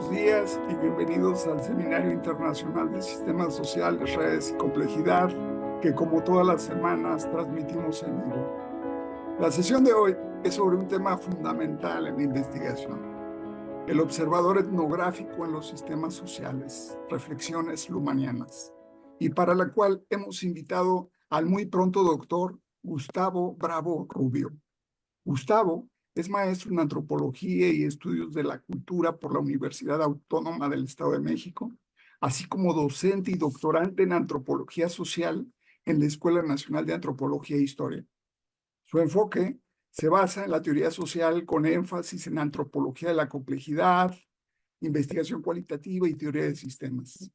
buenos días y bienvenidos al Seminario Internacional de Sistemas Sociales, Redes y Complejidad, que como todas las semanas transmitimos en vivo. La sesión de hoy es sobre un tema fundamental en la investigación: el observador etnográfico en los sistemas sociales, reflexiones lumanianas, y para la cual hemos invitado al muy pronto doctor Gustavo Bravo Rubio. Gustavo es maestro en antropología y estudios de la cultura por la Universidad Autónoma del Estado de México, así como docente y doctorante en antropología social en la Escuela Nacional de Antropología e Historia. Su enfoque se basa en la teoría social con énfasis en antropología de la complejidad, investigación cualitativa y teoría de sistemas.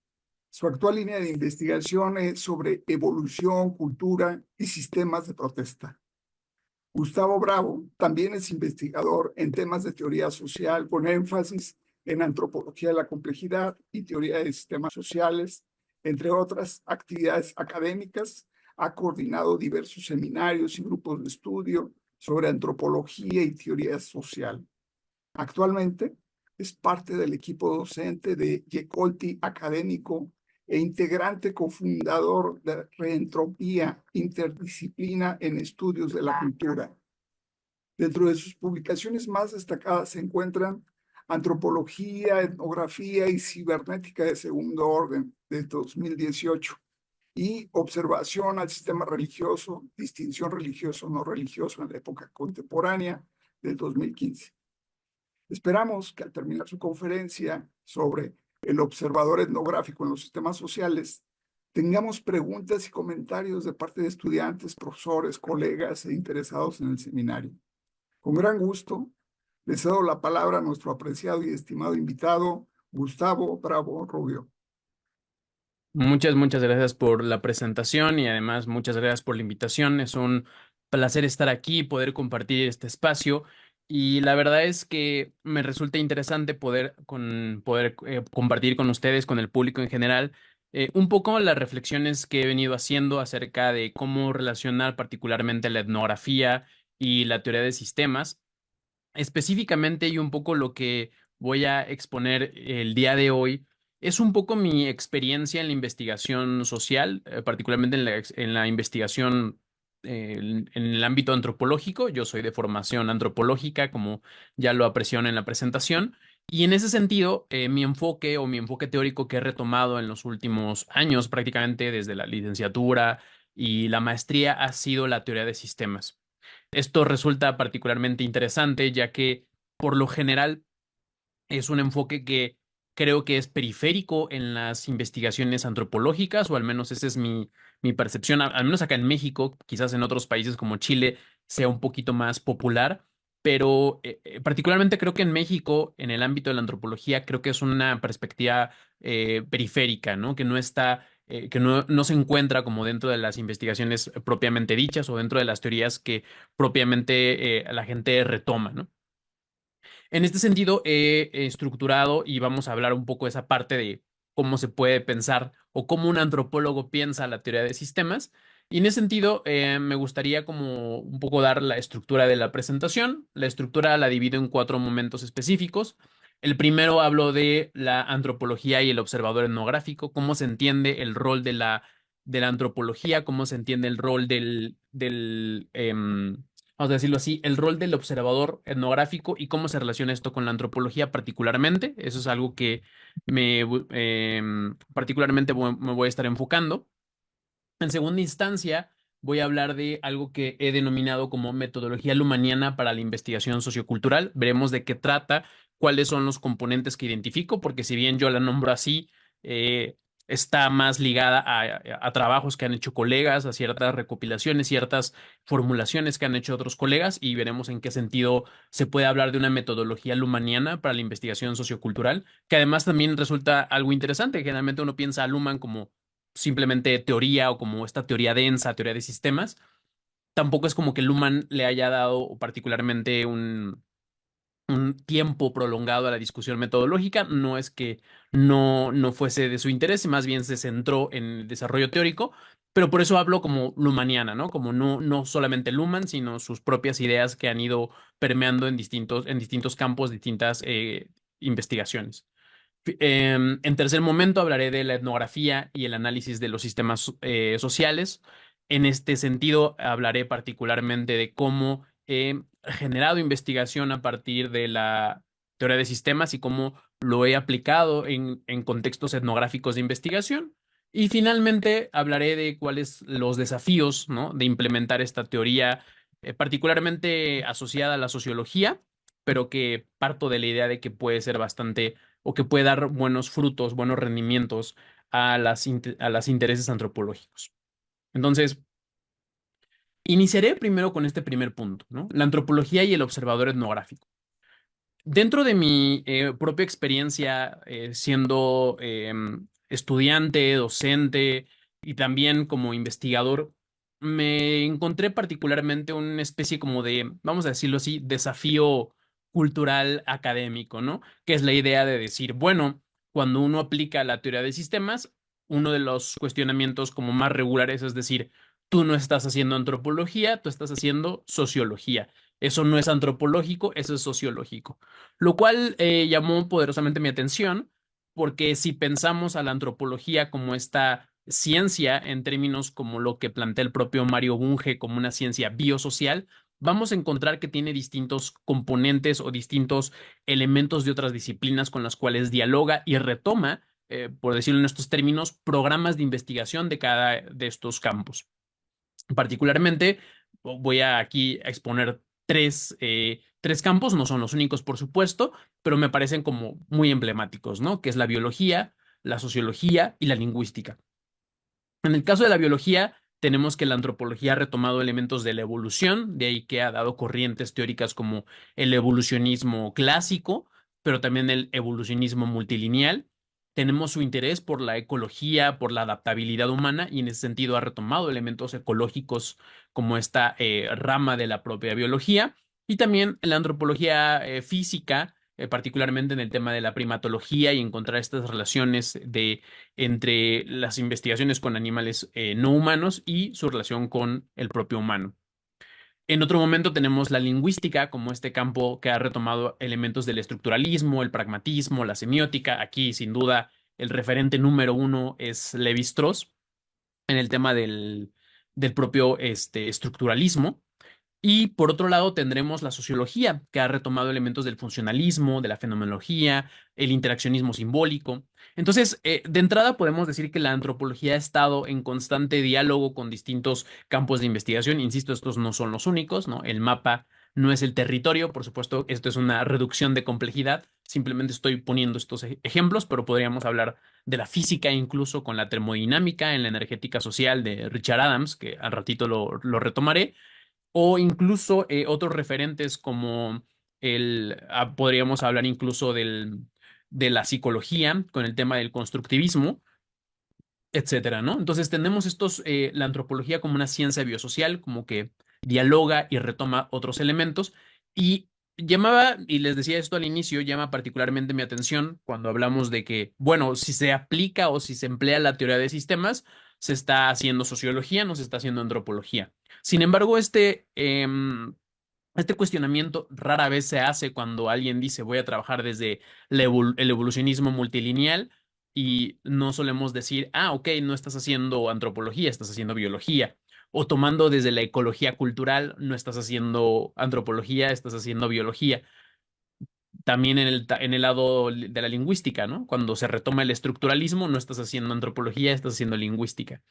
Su actual línea de investigación es sobre evolución, cultura y sistemas de protesta. Gustavo Bravo también es investigador en temas de teoría social con énfasis en antropología de la complejidad y teoría de sistemas sociales. Entre otras actividades académicas, ha coordinado diversos seminarios y grupos de estudio sobre antropología y teoría social. Actualmente es parte del equipo docente de Yecolti Académico e integrante cofundador de Reentropía, interdisciplina en estudios de la cultura. Dentro de sus publicaciones más destacadas se encuentran Antropología, Etnografía y Cibernética de Segundo Orden, de 2018, y Observación al Sistema Religioso, Distinción Religioso-No Religioso en la Época Contemporánea, del 2015. Esperamos que al terminar su conferencia sobre el observador etnográfico en los sistemas sociales, tengamos preguntas y comentarios de parte de estudiantes, profesores, colegas e interesados en el seminario. Con gran gusto, le cedo la palabra a nuestro apreciado y estimado invitado, Gustavo Bravo Rubio. Muchas gracias por la presentación y además muchas gracias por la invitación. Es un placer estar aquí y poder compartir este espacio. Y la verdad es que me resulta interesante poder compartir con ustedes, con el público en general, un poco las reflexiones que he venido haciendo acerca de cómo relacionar particularmente la etnografía y la teoría de sistemas. Específicamente, y un poco lo que voy a exponer el día de hoy es un poco mi experiencia en la investigación social, particularmente en la investigación en el ámbito antropológico. Yo soy de formación antropológica, como ya lo apreciaron en la presentación, y en ese sentido, mi enfoque teórico que he retomado en los últimos años, prácticamente desde la licenciatura y la maestría, ha sido la teoría de sistemas. Esto resulta particularmente interesante, ya que por lo general es un enfoque que creo que es periférico en las investigaciones antropológicas, o al menos esa es mi percepción, al menos acá en México. Quizás en otros países como Chile sea un poquito más popular, pero particularmente creo que en México, en el ámbito de la antropología, creo que es una perspectiva periférica, ¿no? Que no está, que no se encuentra como dentro de las investigaciones propiamente dichas o dentro de las teorías que propiamente la gente retoma, ¿no? En este sentido, he estructurado y vamos a hablar un poco de esa parte de cómo se puede pensar o cómo un antropólogo piensa la teoría de sistemas. Y en ese sentido, me gustaría como un poco dar la estructura de la presentación. La estructura la divido en 4 momentos específicos. El primero hablo de la antropología y el observador etnográfico, cómo se entiende el rol de la antropología, cómo se entiende el rol vamos a decirlo así, el rol del observador etnográfico y cómo se relaciona esto con la antropología particularmente. Eso es algo que particularmente me voy a estar enfocando. En segunda instancia, voy a hablar de algo que he denominado como metodología lumaniana para la investigación sociocultural. Veremos de qué trata, cuáles son los componentes que identifico, porque si bien yo la nombro así, está más ligada a trabajos que han hecho colegas, a ciertas recopilaciones, ciertas formulaciones que han hecho otros colegas, y veremos en qué sentido se puede hablar de una metodología lumaniana para la investigación sociocultural, que además también resulta algo interesante. Generalmente uno piensa a Luhmann como simplemente teoría o como esta teoría densa, teoría de sistemas. Tampoco es como que Luhmann le haya dado particularmente un tiempo prolongado a la discusión metodológica. No es que no fuese de su interés, más bien se centró en el desarrollo teórico, pero por eso hablo como Luhmanniana, ¿no? Como no solamente Luhmann, sino sus propias ideas que han ido permeando en distintos campos, distintas investigaciones. En tercer momento hablaré de la etnografía y el análisis de los sistemas sociales. En este sentido, hablaré particularmente de cómo he generado investigación a partir de la teoría de sistemas y cómo lo he aplicado en contextos etnográficos de investigación. Y finalmente hablaré de cuáles los desafíos, ¿no?, de implementar esta teoría, particularmente asociada a la sociología, pero que parto de la idea de que puede ser bastante o que puede dar buenos frutos, buenos rendimientos a a los intereses antropológicos. Entonces, iniciaré primero con este primer punto, ¿no? La antropología y el observador etnográfico. Dentro de mi propia experiencia siendo estudiante, docente y también como investigador, me encontré particularmente una especie como de, vamos a decirlo así, desafío cultural académico, ¿no? Que es la idea de decir, bueno, cuando uno aplica la teoría de sistemas, uno de los cuestionamientos como más regulares es decir, tú no estás haciendo antropología, tú estás haciendo sociología. Eso no es antropológico, eso es sociológico. Lo cual llamó poderosamente mi atención, porque si pensamos a la antropología como esta ciencia en términos como lo que plantea el propio Mario Bunge como una ciencia biosocial, vamos a encontrar que tiene distintos componentes o distintos elementos de otras disciplinas con las cuales dialoga y retoma, por decirlo en estos términos, programas de investigación de cada de estos campos. Particularmente, voy a aquí a exponer tres campos, no son los únicos, por supuesto, pero me parecen como muy emblemáticos, ¿no? Que es la biología, la sociología y la lingüística. En el caso de la biología, tenemos que la antropología ha retomado elementos de la evolución, de ahí que ha dado corrientes teóricas como el evolucionismo clásico, pero también el evolucionismo multilineal. Tenemos su interés por la ecología, por la adaptabilidad humana, y en ese sentido ha retomado elementos ecológicos como esta rama de la propia biología. Y también en la antropología física, particularmente en el tema de la primatología y encontrar estas relaciones entre las investigaciones con animales no humanos y su relación con el propio humano. En otro momento tenemos la lingüística como este campo que ha retomado elementos del estructuralismo, el pragmatismo, la semiótica. Aquí, sin duda, el referente número uno es Lévi-Strauss en el tema del propio estructuralismo. Y por otro lado tendremos la sociología, que ha retomado elementos del funcionalismo, de la fenomenología, el interaccionismo simbólico. Entonces, de entrada podemos decir que la antropología ha estado en constante diálogo con distintos campos de investigación. Insisto, estos no son los únicos, ¿no? El mapa no es el territorio, por supuesto, esto es una reducción de complejidad. Simplemente estoy poniendo estos ejemplos, pero podríamos hablar de la física incluso con la termodinámica en la energética social de Richard Adams, que al ratito lo retomaré o incluso otros referentes como podríamos hablar incluso de la psicología con el tema del constructivismo, etcétera, ¿no? Entonces tenemos la antropología como una ciencia biosocial, como que dialoga y retoma otros elementos y llamaba, y les decía esto al inicio, llama particularmente mi atención cuando hablamos de que, bueno, si se aplica o si se emplea la teoría de sistemas, se está haciendo sociología, no se está haciendo antropología. Sin embargo, este cuestionamiento rara vez se hace cuando alguien dice voy a trabajar desde el evolucionismo multilineal y no solemos decir, ah, ok, no estás haciendo antropología, estás haciendo biología. O tomando desde la ecología cultural, no estás haciendo antropología, estás haciendo biología. También en el lado de la lingüística, ¿no? Cuando se retoma el estructuralismo, no estás haciendo antropología, estás haciendo lingüística.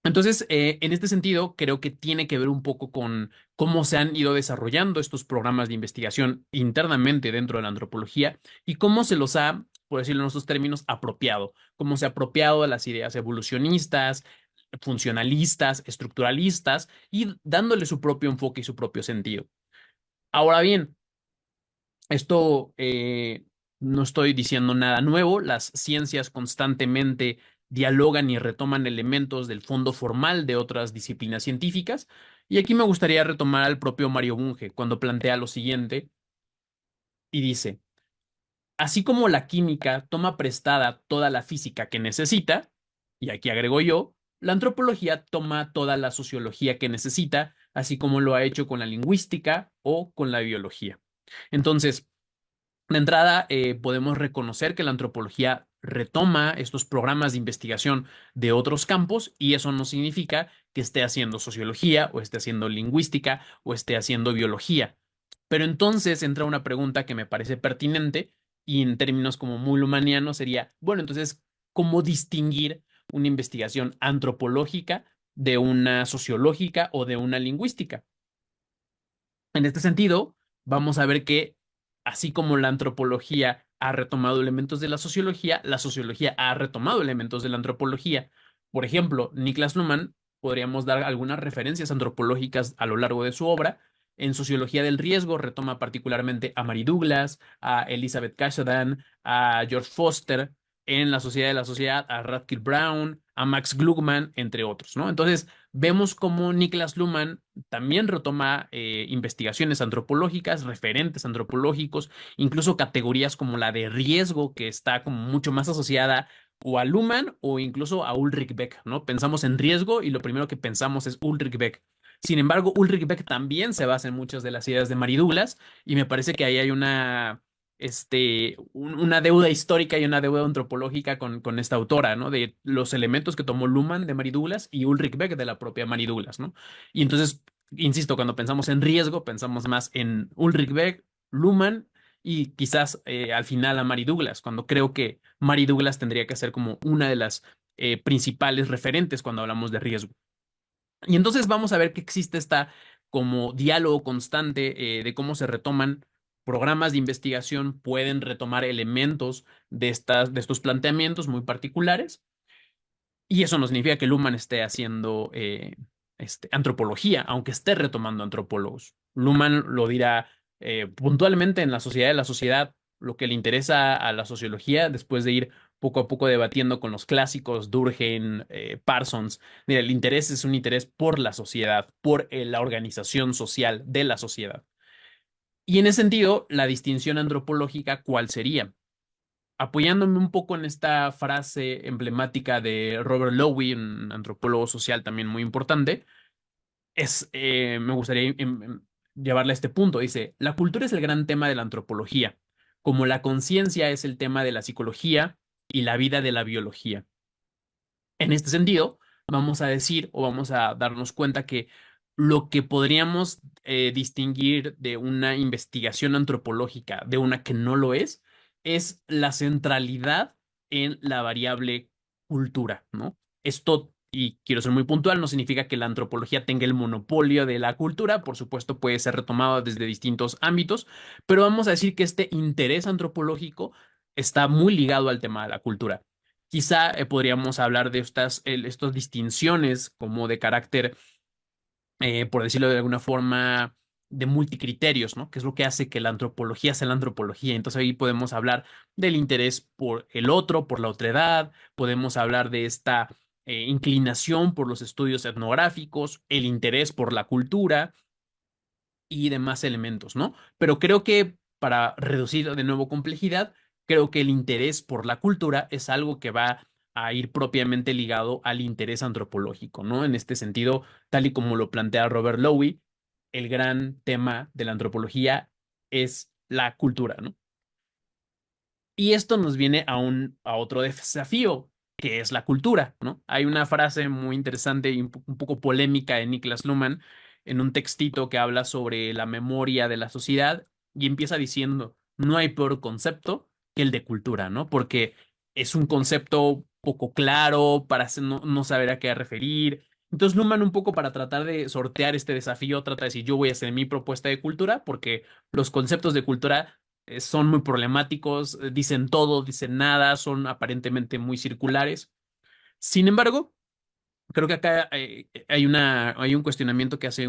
Entonces, en este sentido, creo que tiene que ver un poco con cómo se han ido desarrollando estos programas de investigación internamente dentro de la antropología y cómo se los ha, por decirlo en estos términos, apropiado, cómo se ha apropiado de las ideas evolucionistas, funcionalistas, estructuralistas y dándole su propio enfoque y su propio sentido. Ahora bien, esto no estoy diciendo nada nuevo, las ciencias constantemente dialogan y retoman elementos del fondo formal de otras disciplinas científicas, y aquí me gustaría retomar al propio Mario Bunge cuando plantea lo siguiente y dice, así como la química toma prestada toda la física que necesita, y aquí agrego yo, la antropología toma toda la sociología que necesita, así como lo ha hecho con la lingüística o con la biología. Entonces, De entrada, podemos reconocer que la antropología retoma estos programas de investigación de otros campos y eso no significa que esté haciendo sociología o esté haciendo lingüística o esté haciendo biología. Pero entonces entra una pregunta que me parece pertinente y en términos como muy lumanianos sería, bueno, entonces, ¿cómo distinguir una investigación antropológica de una sociológica o de una lingüística? En este sentido, vamos a ver que así como la antropología ha retomado elementos de la sociología ha retomado elementos de la antropología. Por ejemplo, Niklas Luhmann, podríamos dar algunas referencias antropológicas a lo largo de su obra. En Sociología del Riesgo retoma particularmente a Mary Douglas, a Elizabeth Cashdan, a George Foster. En La Sociedad de la Sociedad, a Radcliffe Brown, a Max Gluckman, entre otros, ¿no? Entonces, vemos cómo Niklas Luhmann también retoma investigaciones antropológicas, referentes antropológicos, incluso categorías como la de riesgo, que está como mucho más asociada o a Luhmann o incluso a Ulrich Beck, ¿no? Pensamos en riesgo y lo primero que pensamos es Ulrich Beck. Sin embargo, Ulrich Beck también se basa en muchas de las ideas de Mary Douglas y me parece que ahí hay una deuda histórica y una deuda antropológica con esta autora, ¿no? De los elementos que tomó Luhmann de Mary Douglas y Ulrich Beck de la propia Mary Douglas, ¿no? Y entonces, insisto, cuando pensamos en riesgo, pensamos más en Ulrich Beck, Luhmann y quizás al final a Mary Douglas, cuando creo que Mary Douglas tendría que ser como una de las principales referentes cuando hablamos de riesgo. Y entonces vamos a ver que existe esta como diálogo constante de cómo se retoman programas de investigación, pueden retomar elementos de estos planteamientos muy particulares y eso no significa que Luhmann esté haciendo antropología, aunque esté retomando antropólogos. Luhmann lo dirá puntualmente en La Sociedad de la Sociedad, lo que le interesa a la sociología, después de ir poco a poco debatiendo con los clásicos, Durkheim, Parsons. Mira, el interés es un interés por la sociedad, por la organización social de la sociedad. Y en ese sentido, la distinción antropológica, ¿cuál sería? Apoyándome un poco en esta frase emblemática de Robert Lowy, un antropólogo social también muy importante, me gustaría llevarle a este punto. Dice, la cultura es el gran tema de la antropología, como la conciencia es el tema de la psicología y la vida de la biología. En este sentido, vamos a decir o vamos a darnos cuenta que lo que podríamos distinguir de una investigación antropológica de una que no lo es la centralidad en la variable cultura, ¿no? Esto, y quiero ser muy puntual, no significa que la antropología tenga el monopolio de la cultura, por supuesto puede ser retomado desde distintos ámbitos, pero vamos a decir que este interés antropológico está muy ligado al tema de la cultura. Quizá podríamos hablar de estas distinciones como de carácter, por decirlo de alguna forma, de multicriterios, ¿no? Que es lo que hace que la antropología sea la antropología. Entonces ahí podemos hablar del interés por el otro, por la otredad, podemos hablar de esta inclinación por los estudios etnográficos, el interés por la cultura y demás elementos, ¿no? Pero creo que para reducir de nuevo complejidad, creo que el interés por la cultura es algo que va a ir propiamente ligado al interés antropológico, ¿no? En este sentido, tal y como lo plantea Robert Lowy, el gran tema de la antropología es la cultura, ¿no? Y esto nos viene a otro desafío, que es la cultura, ¿no? Hay una frase muy interesante y un poco polémica de Niklas Luhmann en un textito que habla sobre la memoria de la sociedad y empieza diciendo, no hay peor concepto que el de cultura, ¿no? Porque es un concepto poco claro, para no saber a qué referir. Entonces Luhmann un poco para tratar de sortear este desafío trata de decir, yo voy a hacer mi propuesta de cultura porque los conceptos de cultura son muy problemáticos, dicen todo, dicen nada, son aparentemente muy circulares. Sin embargo, creo que acá hay un cuestionamiento que hace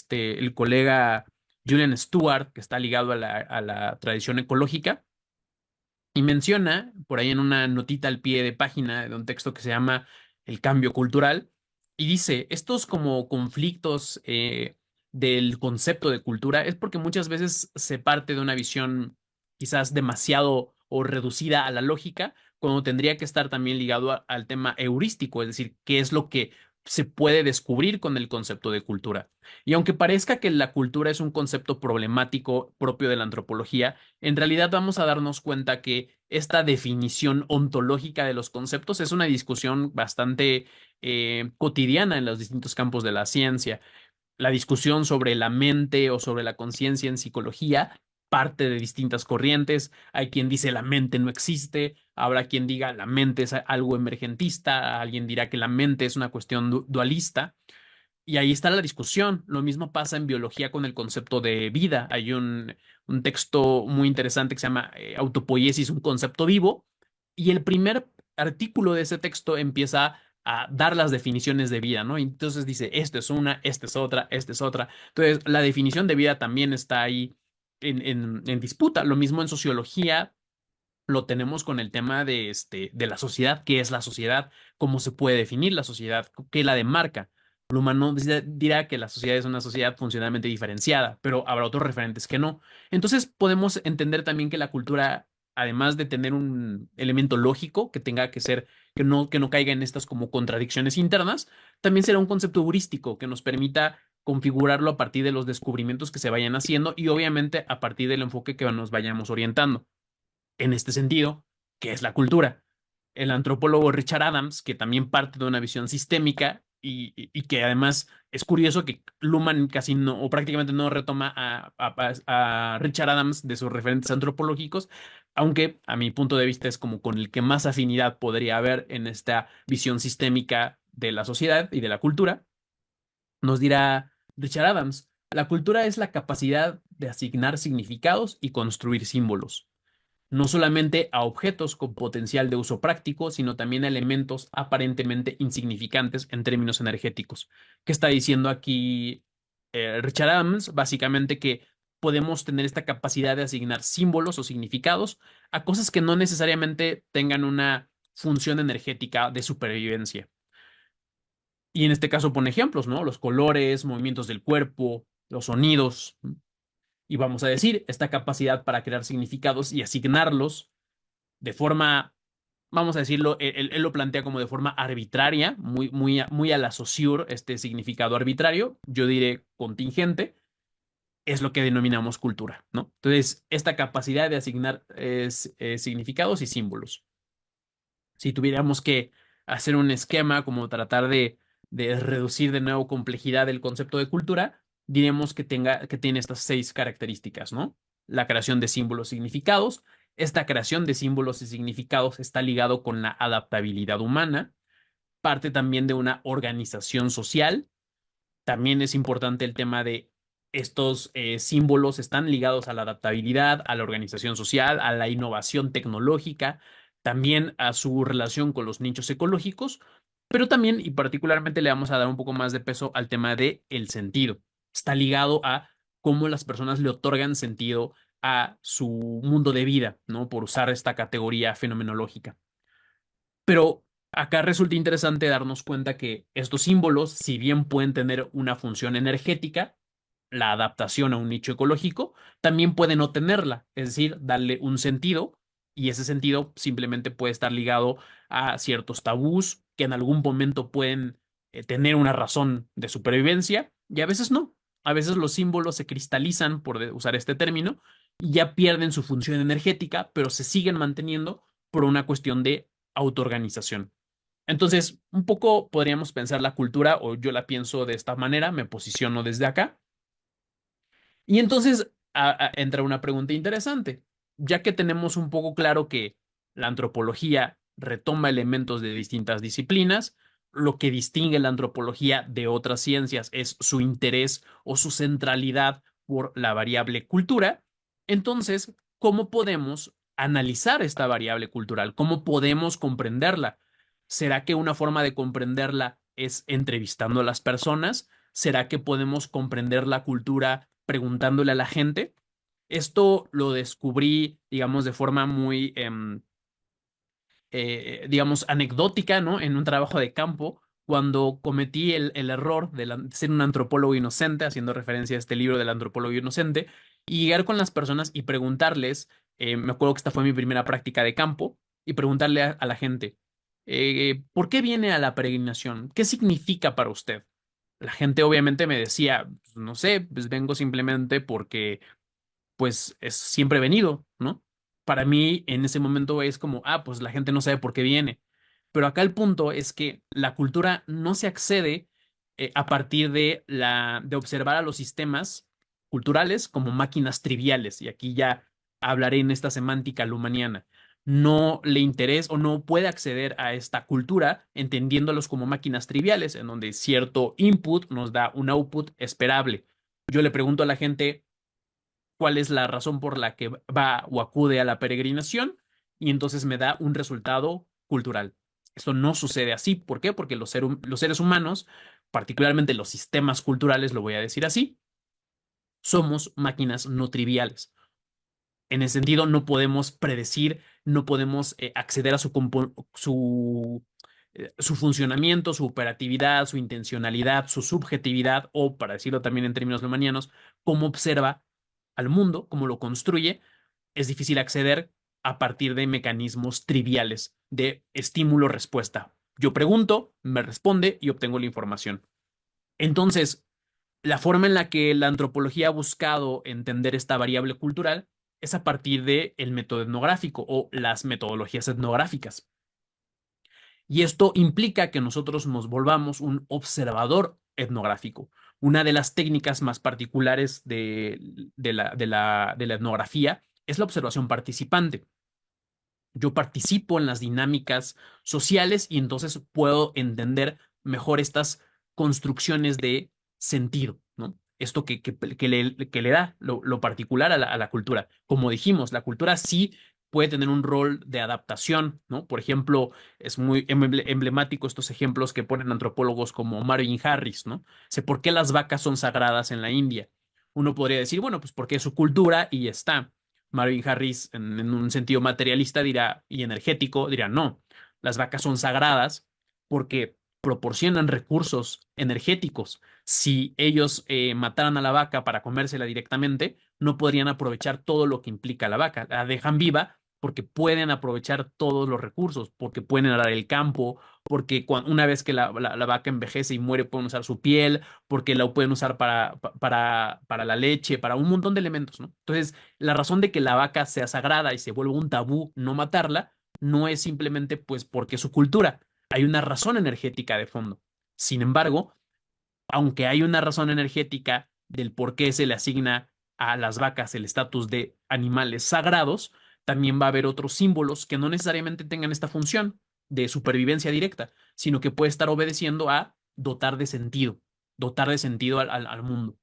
el colega Julian Stewart, que está ligado a la tradición ecológica, y menciona por ahí en una notita al pie de página de un texto que se llama El cambio cultural, y dice, estos como conflictos del concepto de cultura es porque muchas veces se parte de una visión quizás demasiado o reducida a la lógica, cuando tendría que estar también ligado al tema heurístico, es decir, qué es lo que se puede descubrir con el concepto de cultura. Y aunque parezca que la cultura es un concepto problemático propio de la antropología, en realidad vamos a darnos cuenta que esta definición ontológica de los conceptos es una discusión bastante cotidiana en los distintos campos de la ciencia. La discusión sobre la mente o sobre la conciencia en psicología parte de distintas corrientes. Hay quien dice la mente no existe, habrá quien diga la mente es algo emergentista, alguien dirá que la mente es una cuestión dualista. Y ahí está la discusión. Lo mismo pasa en biología con el concepto de vida. Hay un texto muy interesante que se llama Autopoiesis, un concepto vivo, y el primer artículo de ese texto empieza a dar las definiciones de vida, ¿no? Entonces dice, esto es una, esta es otra, esta es otra. Entonces, la definición de vida también está ahí en disputa. Lo mismo en sociología lo tenemos con el tema de la sociedad, qué es la sociedad, cómo se puede definir la sociedad, qué la demarca. El humano dirá que la sociedad es una sociedad funcionalmente diferenciada, pero habrá otros referentes que no. Entonces podemos entender también que la cultura, además de tener un elemento lógico que tenga que ser, que no caiga en estas como contradicciones internas, también será un concepto heurístico que nos permita configurarlo a partir de los descubrimientos que se vayan haciendo y obviamente a partir del enfoque que nos vayamos orientando en este sentido, que es la cultura. El antropólogo Richard Adams, que también parte de una visión sistémica y que además es curioso que Luhmann casi no, o prácticamente no retoma a Richard Adams de sus referentes antropológicos, aunque a mi punto de vista es como con el que más afinidad podría haber en esta visión sistémica de la sociedad y de la cultura, nos dirá Richard Adams, la cultura es la capacidad de asignar significados y construir símbolos no solamente a objetos con potencial de uso práctico, sino también a elementos aparentemente insignificantes en términos energéticos. ¿Qué está diciendo aquí Richard Adams? Básicamente que podemos tener esta capacidad de asignar símbolos o significados a cosas que no necesariamente tengan una función energética de supervivencia. Y en este caso pone ejemplos, ¿no? Los colores, movimientos del cuerpo, los sonidos. Y vamos a decir, esta capacidad para crear significados y asignarlos de forma, vamos a decirlo, él lo plantea como de forma arbitraria, muy a la Saussure, este significado arbitrario, yo diré contingente, es lo que denominamos cultura, ¿no? Entonces, esta capacidad de asignar significados y símbolos. Si tuviéramos que hacer un esquema, como tratar de reducir de nuevo complejidad del concepto de cultura, diremos que tiene estas 6 características, ¿no? La creación de símbolos significados. Esta creación de símbolos y significados está ligado con la adaptabilidad humana, parte también de una organización social. También es importante el tema de estos símbolos están ligados a la adaptabilidad, a la organización social, a la innovación tecnológica, también a su relación con los nichos ecológicos, pero también y particularmente le vamos a dar un poco más de peso al tema de el sentido. Está ligado a cómo las personas le otorgan sentido a su mundo de vida, ¿no? Por usar esta categoría fenomenológica. Pero acá resulta interesante darnos cuenta que estos símbolos, si bien pueden tener una función energética, la adaptación a un nicho ecológico, también puede no tenerla, es decir, darle un sentido y ese sentido simplemente puede estar ligado a ciertos tabús que en algún momento pueden tener una razón de supervivencia y a veces no. A veces los símbolos se cristalizan, por usar este término, y ya pierden su función energética, pero se siguen manteniendo por una cuestión de autoorganización. Entonces, un poco podríamos pensar la cultura, o yo la pienso de esta manera, me posiciono desde acá. Y entonces entra una pregunta interesante. Ya que tenemos un poco claro que la antropología retoma elementos de distintas disciplinas, lo que distingue la antropología de otras ciencias es su interés o su centralidad por la variable cultura. Entonces, ¿cómo podemos analizar esta variable cultural? ¿Cómo podemos comprenderla? ¿Será que una forma de comprenderla es entrevistando a las personas? ¿Será que podemos comprender la cultura preguntándole a la gente? Esto lo descubrí, digamos, de forma muy, digamos, anecdótica, ¿no? En un trabajo de campo, cuando cometí el error de ser un antropólogo inocente, haciendo referencia a este libro del antropólogo inocente, y llegar con las personas y preguntarles, me acuerdo que esta fue mi primera práctica de campo, y preguntarle a la gente, ¿Por qué viene a la peregrinación? ¿Qué significa para usted? La gente obviamente me decía, "Pues, no sé, pues vengo simplemente porque pues es siempre he venido, ¿no? Para mí en ese momento es como, pues la gente no sabe por qué viene. Pero acá el punto es que la cultura no se accede a partir de observar a los sistemas culturales como máquinas triviales. Y aquí ya hablaré en esta semántica lumaniana. No le interesa o no puede acceder a esta cultura entendiéndolos como máquinas triviales, en donde cierto input nos da un output esperable. Yo le pregunto a la gente, cuál es la razón por la que va o acude a la peregrinación y entonces me da un resultado cultural. Esto no sucede así. ¿Por qué? Porque los seres humanos, particularmente los sistemas culturales, lo voy a decir así, somos máquinas no triviales. En ese sentido, no podemos predecir, no podemos acceder a su funcionamiento, su operatividad, su intencionalidad, su subjetividad, o para decirlo también en términos lumanianos, cómo observa al mundo, cómo lo construye. Es difícil acceder a partir de mecanismos triviales de estímulo-respuesta. Yo pregunto, me responde y obtengo la información. Entonces, la forma en la que la antropología ha buscado entender esta variable cultural es a partir del método etnográfico o las metodologías etnográficas. Y esto implica que nosotros nos volvamos un observador etnográfico. Una de las técnicas más particulares de la etnografía es la observación participante. Yo participo en las dinámicas sociales y entonces puedo entender mejor estas construcciones de sentido, ¿no? Esto que le da lo particular a la cultura. Como dijimos, la cultura sí puede tener un rol de adaptación, ¿no? Por ejemplo, es muy emblemático estos ejemplos que ponen antropólogos como Marvin Harris, ¿no? Sé por qué las vacas son sagradas en la India. Uno podría decir, bueno, pues porque es su cultura y ya está. Marvin Harris, en un sentido materialista dirá, y energético, dirá, no, las vacas son sagradas porque proporcionan recursos energéticos. Si ellos mataran a la vaca para comérsela directamente, no podrían aprovechar todo lo que implica la vaca. La dejan viva porque pueden aprovechar todos los recursos, porque pueden arar el campo, porque una vez que la vaca envejece y muere, pueden usar su piel, porque la pueden usar para la leche, para un montón de elementos, ¿no? Entonces, la razón de que la vaca sea sagrada y se vuelva un tabú no matarla no es simplemente pues porque es su cultura. Hay una razón energética de fondo. Sin embargo, aunque hay una razón energética del por qué se le asigna a las vacas el estatus de animales sagrados, también va a haber otros símbolos que no necesariamente tengan esta función de supervivencia directa, sino que puede estar obedeciendo a dotar de sentido al mundo.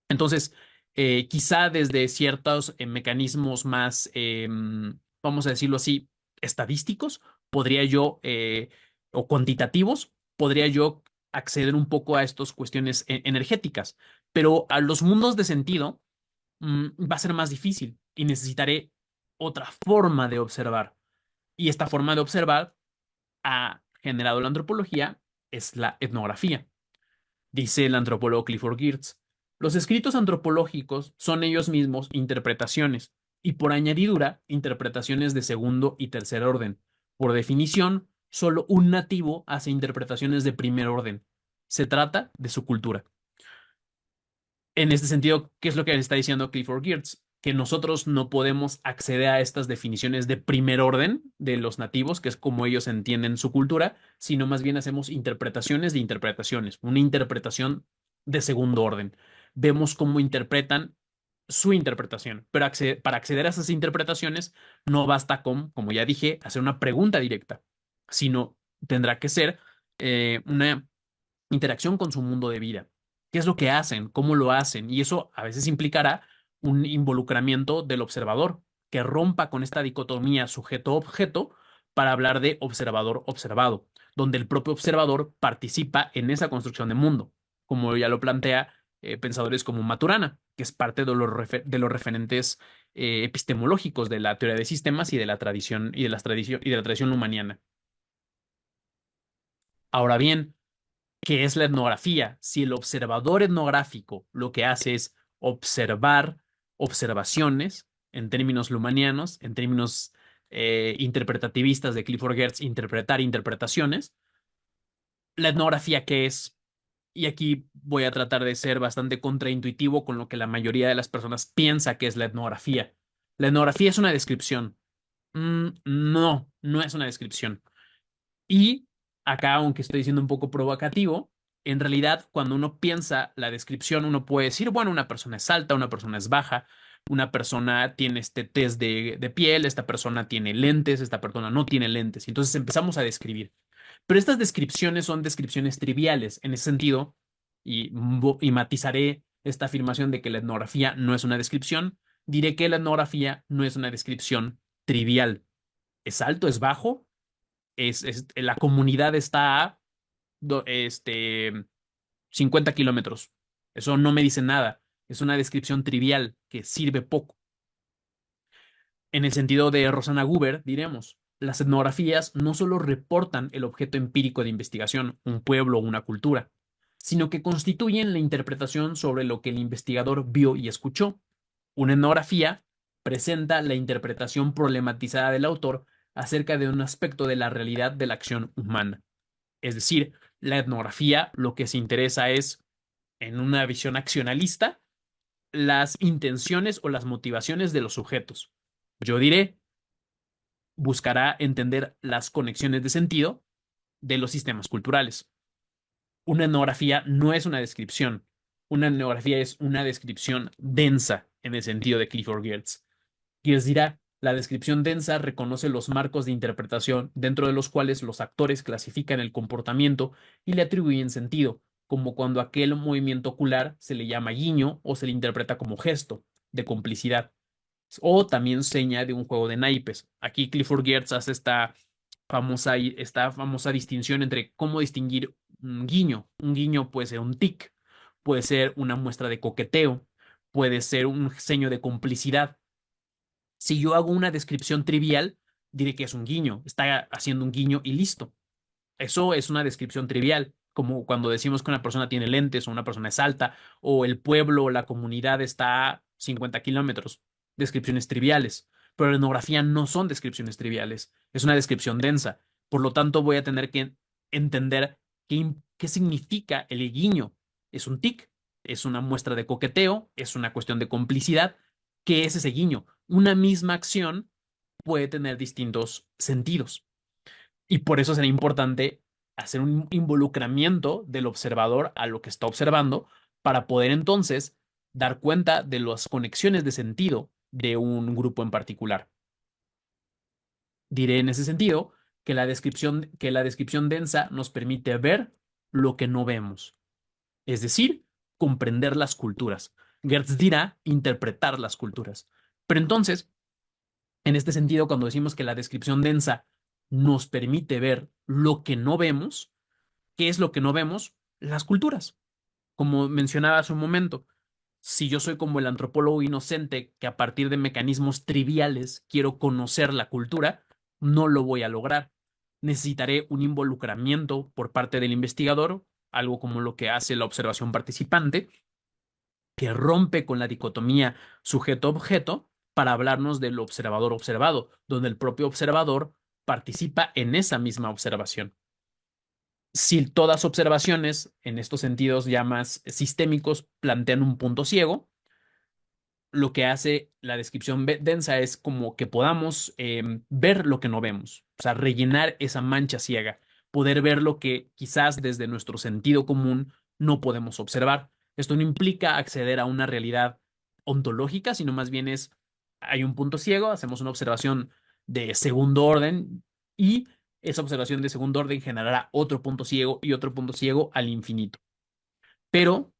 Entonces, quizá desde ciertos mecanismos más, vamos a decirlo así, estadísticos, podría yo, o cuantitativos, podría yo acceder un poco a estas cuestiones energéticas, pero a los mundos de sentido va a ser más difícil y necesitaré otra forma de observar. Y esta forma de observar ha generado la antropología, es la etnografía. Dice el antropólogo Clifford Geertz, los escritos antropológicos son ellos mismos interpretaciones y por añadidura interpretaciones de segundo y tercer orden. Por definición, solo un nativo hace interpretaciones de primer orden. Se trata de su cultura. En este sentido, ¿qué es lo que está diciendo Clifford Geertz? Que nosotros no podemos acceder a estas definiciones de primer orden de los nativos, que es como ellos entienden su cultura, sino más bien hacemos interpretaciones de interpretaciones, una interpretación de segundo orden. Vemos cómo interpretan su interpretación, pero para acceder a esas interpretaciones no basta con, como ya dije, hacer una pregunta directa, sino tendrá que ser una interacción con su mundo de vida. ¿Qué es lo que hacen? ¿Cómo lo hacen? Y eso a veces implicará un involucramiento del observador que rompa con esta dicotomía sujeto-objeto para hablar de observador-observado, donde el propio observador participa en esa construcción de mundo, como ya lo plantea pensadores como Maturana, que es parte de los referentes epistemológicos de la teoría de sistemas y de la tradición y de la tradición lumaniana. Ahora bien, ¿qué es la etnografía? Si el observador etnográfico lo que hace es observar observaciones en términos lumanianos, en términos interpretativistas de Clifford Geertz, interpretar interpretaciones. La etnografía, ¿qué es? Y aquí voy a tratar de ser bastante contraintuitivo con lo que la mayoría de las personas piensa que es la etnografía. La etnografía es una descripción. No, no es una descripción. Y acá, aunque estoy siendo un poco provocativo, en realidad cuando uno piensa la descripción, uno puede decir, bueno, una persona es alta, una persona es baja, una persona tiene este test de piel, esta persona tiene lentes, esta persona no tiene lentes. Y entonces empezamos a describir. Pero estas descripciones son descripciones triviales. En ese sentido, y matizaré esta afirmación de que la etnografía no es una descripción, diré que la etnografía no es una descripción trivial. ¿Es alto? ¿Es bajo? La comunidad está a 50 kilómetros. Eso no me dice nada. Es una descripción trivial que sirve poco. En el sentido de Rosana Gruber, diremos, las etnografías no solo reportan el objeto empírico de investigación, un pueblo o una cultura, sino que constituyen la interpretación sobre lo que el investigador vio y escuchó. Una etnografía presenta la interpretación problematizada del autor acerca de un aspecto de la realidad de la acción humana. Es decir, la etnografía lo que se interesa es, en una visión accionalista, las intenciones o las motivaciones de los sujetos. Yo diré, buscará entender las conexiones de sentido de los sistemas culturales. Una etnografía no es una descripción. Una etnografía es una descripción densa en el sentido de Clifford Geertz. Geertz dirá, la descripción densa reconoce los marcos de interpretación dentro de los cuales los actores clasifican el comportamiento y le atribuyen sentido, como cuando aquel movimiento ocular se le llama guiño o se le interpreta como gesto de complicidad, o también seña de un juego de naipes. Aquí Clifford Geertz hace esta famosa distinción entre cómo distinguir un guiño. Un guiño puede ser un tic, puede ser una muestra de coqueteo, puede ser un seño de complicidad. Si yo hago una descripción trivial, diré que es un guiño, está haciendo un guiño y listo. Eso es una descripción trivial, como cuando decimos que una persona tiene lentes o una persona es alta o el pueblo o la comunidad está a 50 kilómetros. Descripciones triviales. Pero la etnografía no son descripciones triviales, es una descripción densa. Por lo tanto, voy a tener que entender qué significa el guiño. ¿Es un tic? ¿Es una muestra de coqueteo? ¿Es una cuestión de complicidad? ¿Qué es ese guiño? Una misma acción puede tener distintos sentidos. Y por eso será importante hacer un involucramiento del observador a lo que está observando para poder entonces dar cuenta de las conexiones de sentido de un grupo en particular. Diré en ese sentido que la descripción densa nos permite ver lo que no vemos, es decir, comprender las culturas. Gertz dirá interpretar las culturas. Pero entonces, en este sentido, cuando decimos que la descripción densa nos permite ver lo que no vemos, ¿qué es lo que no vemos? Las culturas. Como mencionaba hace un momento, si yo soy como el antropólogo inocente que a partir de mecanismos triviales quiero conocer la cultura, no lo voy a lograr. Necesitaré un involucramiento por parte del investigador, algo como lo que hace la observación participante, que rompe con la dicotomía sujeto-objeto para hablarnos del observador observado, donde el propio observador participa en esa misma observación. Si todas observaciones, en estos sentidos ya más sistémicos, plantean un punto ciego, lo que hace la descripción densa es como que podamos ver lo que no vemos, o sea, rellenar esa mancha ciega, poder ver lo que quizás desde nuestro sentido común no podemos observar. Esto no implica acceder a una realidad ontológica, sino más bien hay un punto ciego, hacemos una observación de segundo orden y esa observación de segundo orden generará otro punto ciego y otro punto ciego al infinito. Pero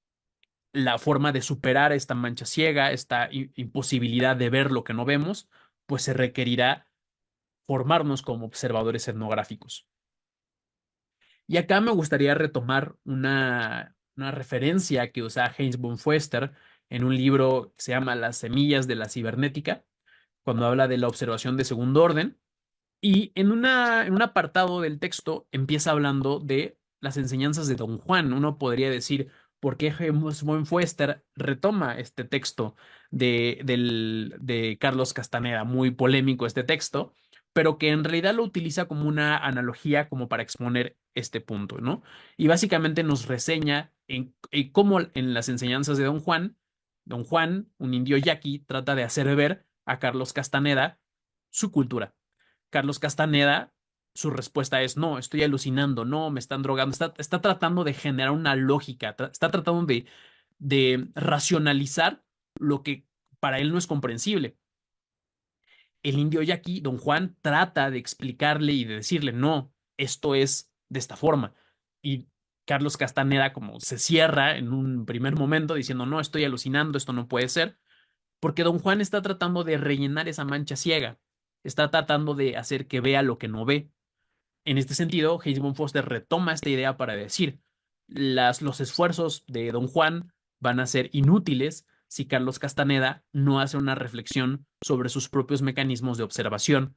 la forma de superar esta mancha ciega, esta imposibilidad de ver lo que no vemos, pues se requerirá formarnos como observadores etnográficos. Y acá me gustaría retomar una referencia que usa Heinz von Foester en un libro que se llama Las semillas de la cibernética, cuando habla de la observación de segundo orden. Y en un apartado del texto empieza hablando de las enseñanzas de Don Juan. Uno podría decir, ¿por qué von Foester retoma este texto de Carlos Castaneda? Muy polémico este texto, pero que en realidad lo utiliza como una analogía como para exponer este punto, ¿no? Y básicamente nos reseña en cómo en las enseñanzas de Don Juan, un indio yaqui, trata de hacer ver a Carlos Castaneda su cultura. Carlos Castaneda, su respuesta es, no, estoy alucinando, no, me están drogando, está tratando de generar una lógica, está tratando de racionalizar lo que para él no es comprensible. El indio yaqui, don Juan, trata de explicarle y de decirle, no, esto es de esta forma. Y Carlos Castaneda como se cierra en un primer momento diciendo, no, estoy alucinando, esto no puede ser, porque don Juan está tratando de rellenar esa mancha ciega, está tratando de hacer que vea lo que no ve. En este sentido, Hayes von Foster retoma esta idea para decir, los esfuerzos de don Juan van a ser inútiles si Carlos Castaneda no hace una reflexión sobre sus propios mecanismos de observación.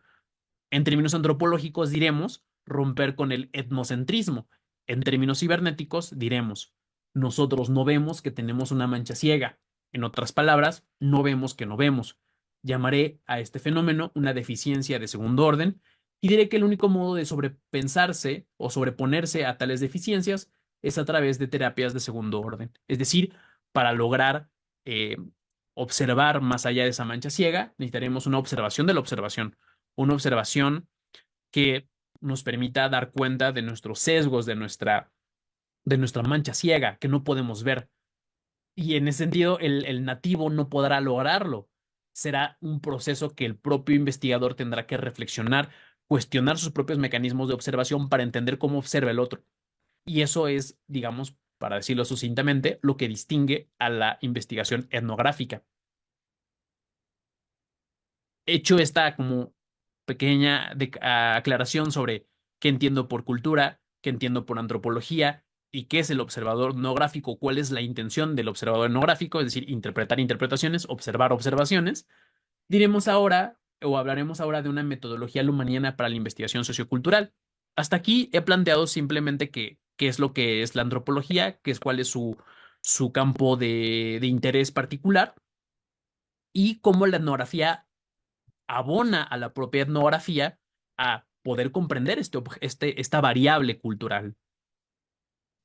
En términos antropológicos diremos romper con el etnocentrismo. En términos cibernéticos diremos, nosotros no vemos que tenemos una mancha ciega. En otras palabras, no vemos que no vemos. Llamaré a este fenómeno una deficiencia de segundo orden y diré que el único modo de sobrepensarse o sobreponerse a tales deficiencias es a través de terapias de segundo orden. Es decir, para lograr eh, observar más allá de esa mancha ciega, necesitaremos una observación de la observación, una observación que nos permita dar cuenta de nuestros sesgos, de nuestra mancha ciega que no podemos ver. Y en ese sentido, el nativo no podrá lograrlo. Será un proceso que el propio investigador tendrá que reflexionar, cuestionar sus propios mecanismos de observación para entender cómo observa el otro. Y eso es, digamos, para decirlo sucintamente, lo que distingue a la investigación etnográfica. Hecho esta como pequeña aclaración sobre qué entiendo por cultura, qué entiendo por antropología y qué es el observador etnográfico, cuál es la intención del observador etnográfico, es decir, interpretar interpretaciones, observar observaciones. Diremos ahora o hablaremos ahora de una metodología lumaniana para la investigación sociocultural. Hasta aquí he planteado simplemente qué es lo que es la antropología, cuál es su campo de interés particular y cómo la etnografía abona a la propia etnografía a poder comprender esta variable cultural.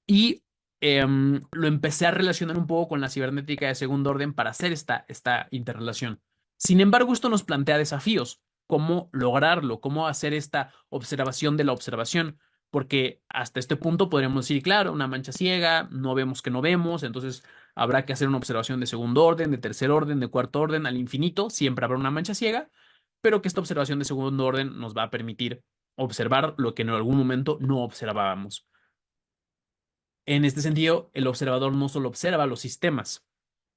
Y lo empecé a relacionar un poco con la cibernética de segundo orden para hacer esta interrelación. Sin embargo, esto nos plantea desafíos. ¿Cómo lograrlo? ¿Cómo hacer esta observación de la observación? Porque hasta este punto podríamos decir, claro, una mancha ciega, no vemos que no vemos, entonces habrá que hacer una observación de segundo orden, de tercer orden, de cuarto orden, al infinito, siempre habrá una mancha ciega, pero que esta observación de segundo orden nos va a permitir observar lo que en algún momento no observábamos. En este sentido, el observador no solo observa los sistemas,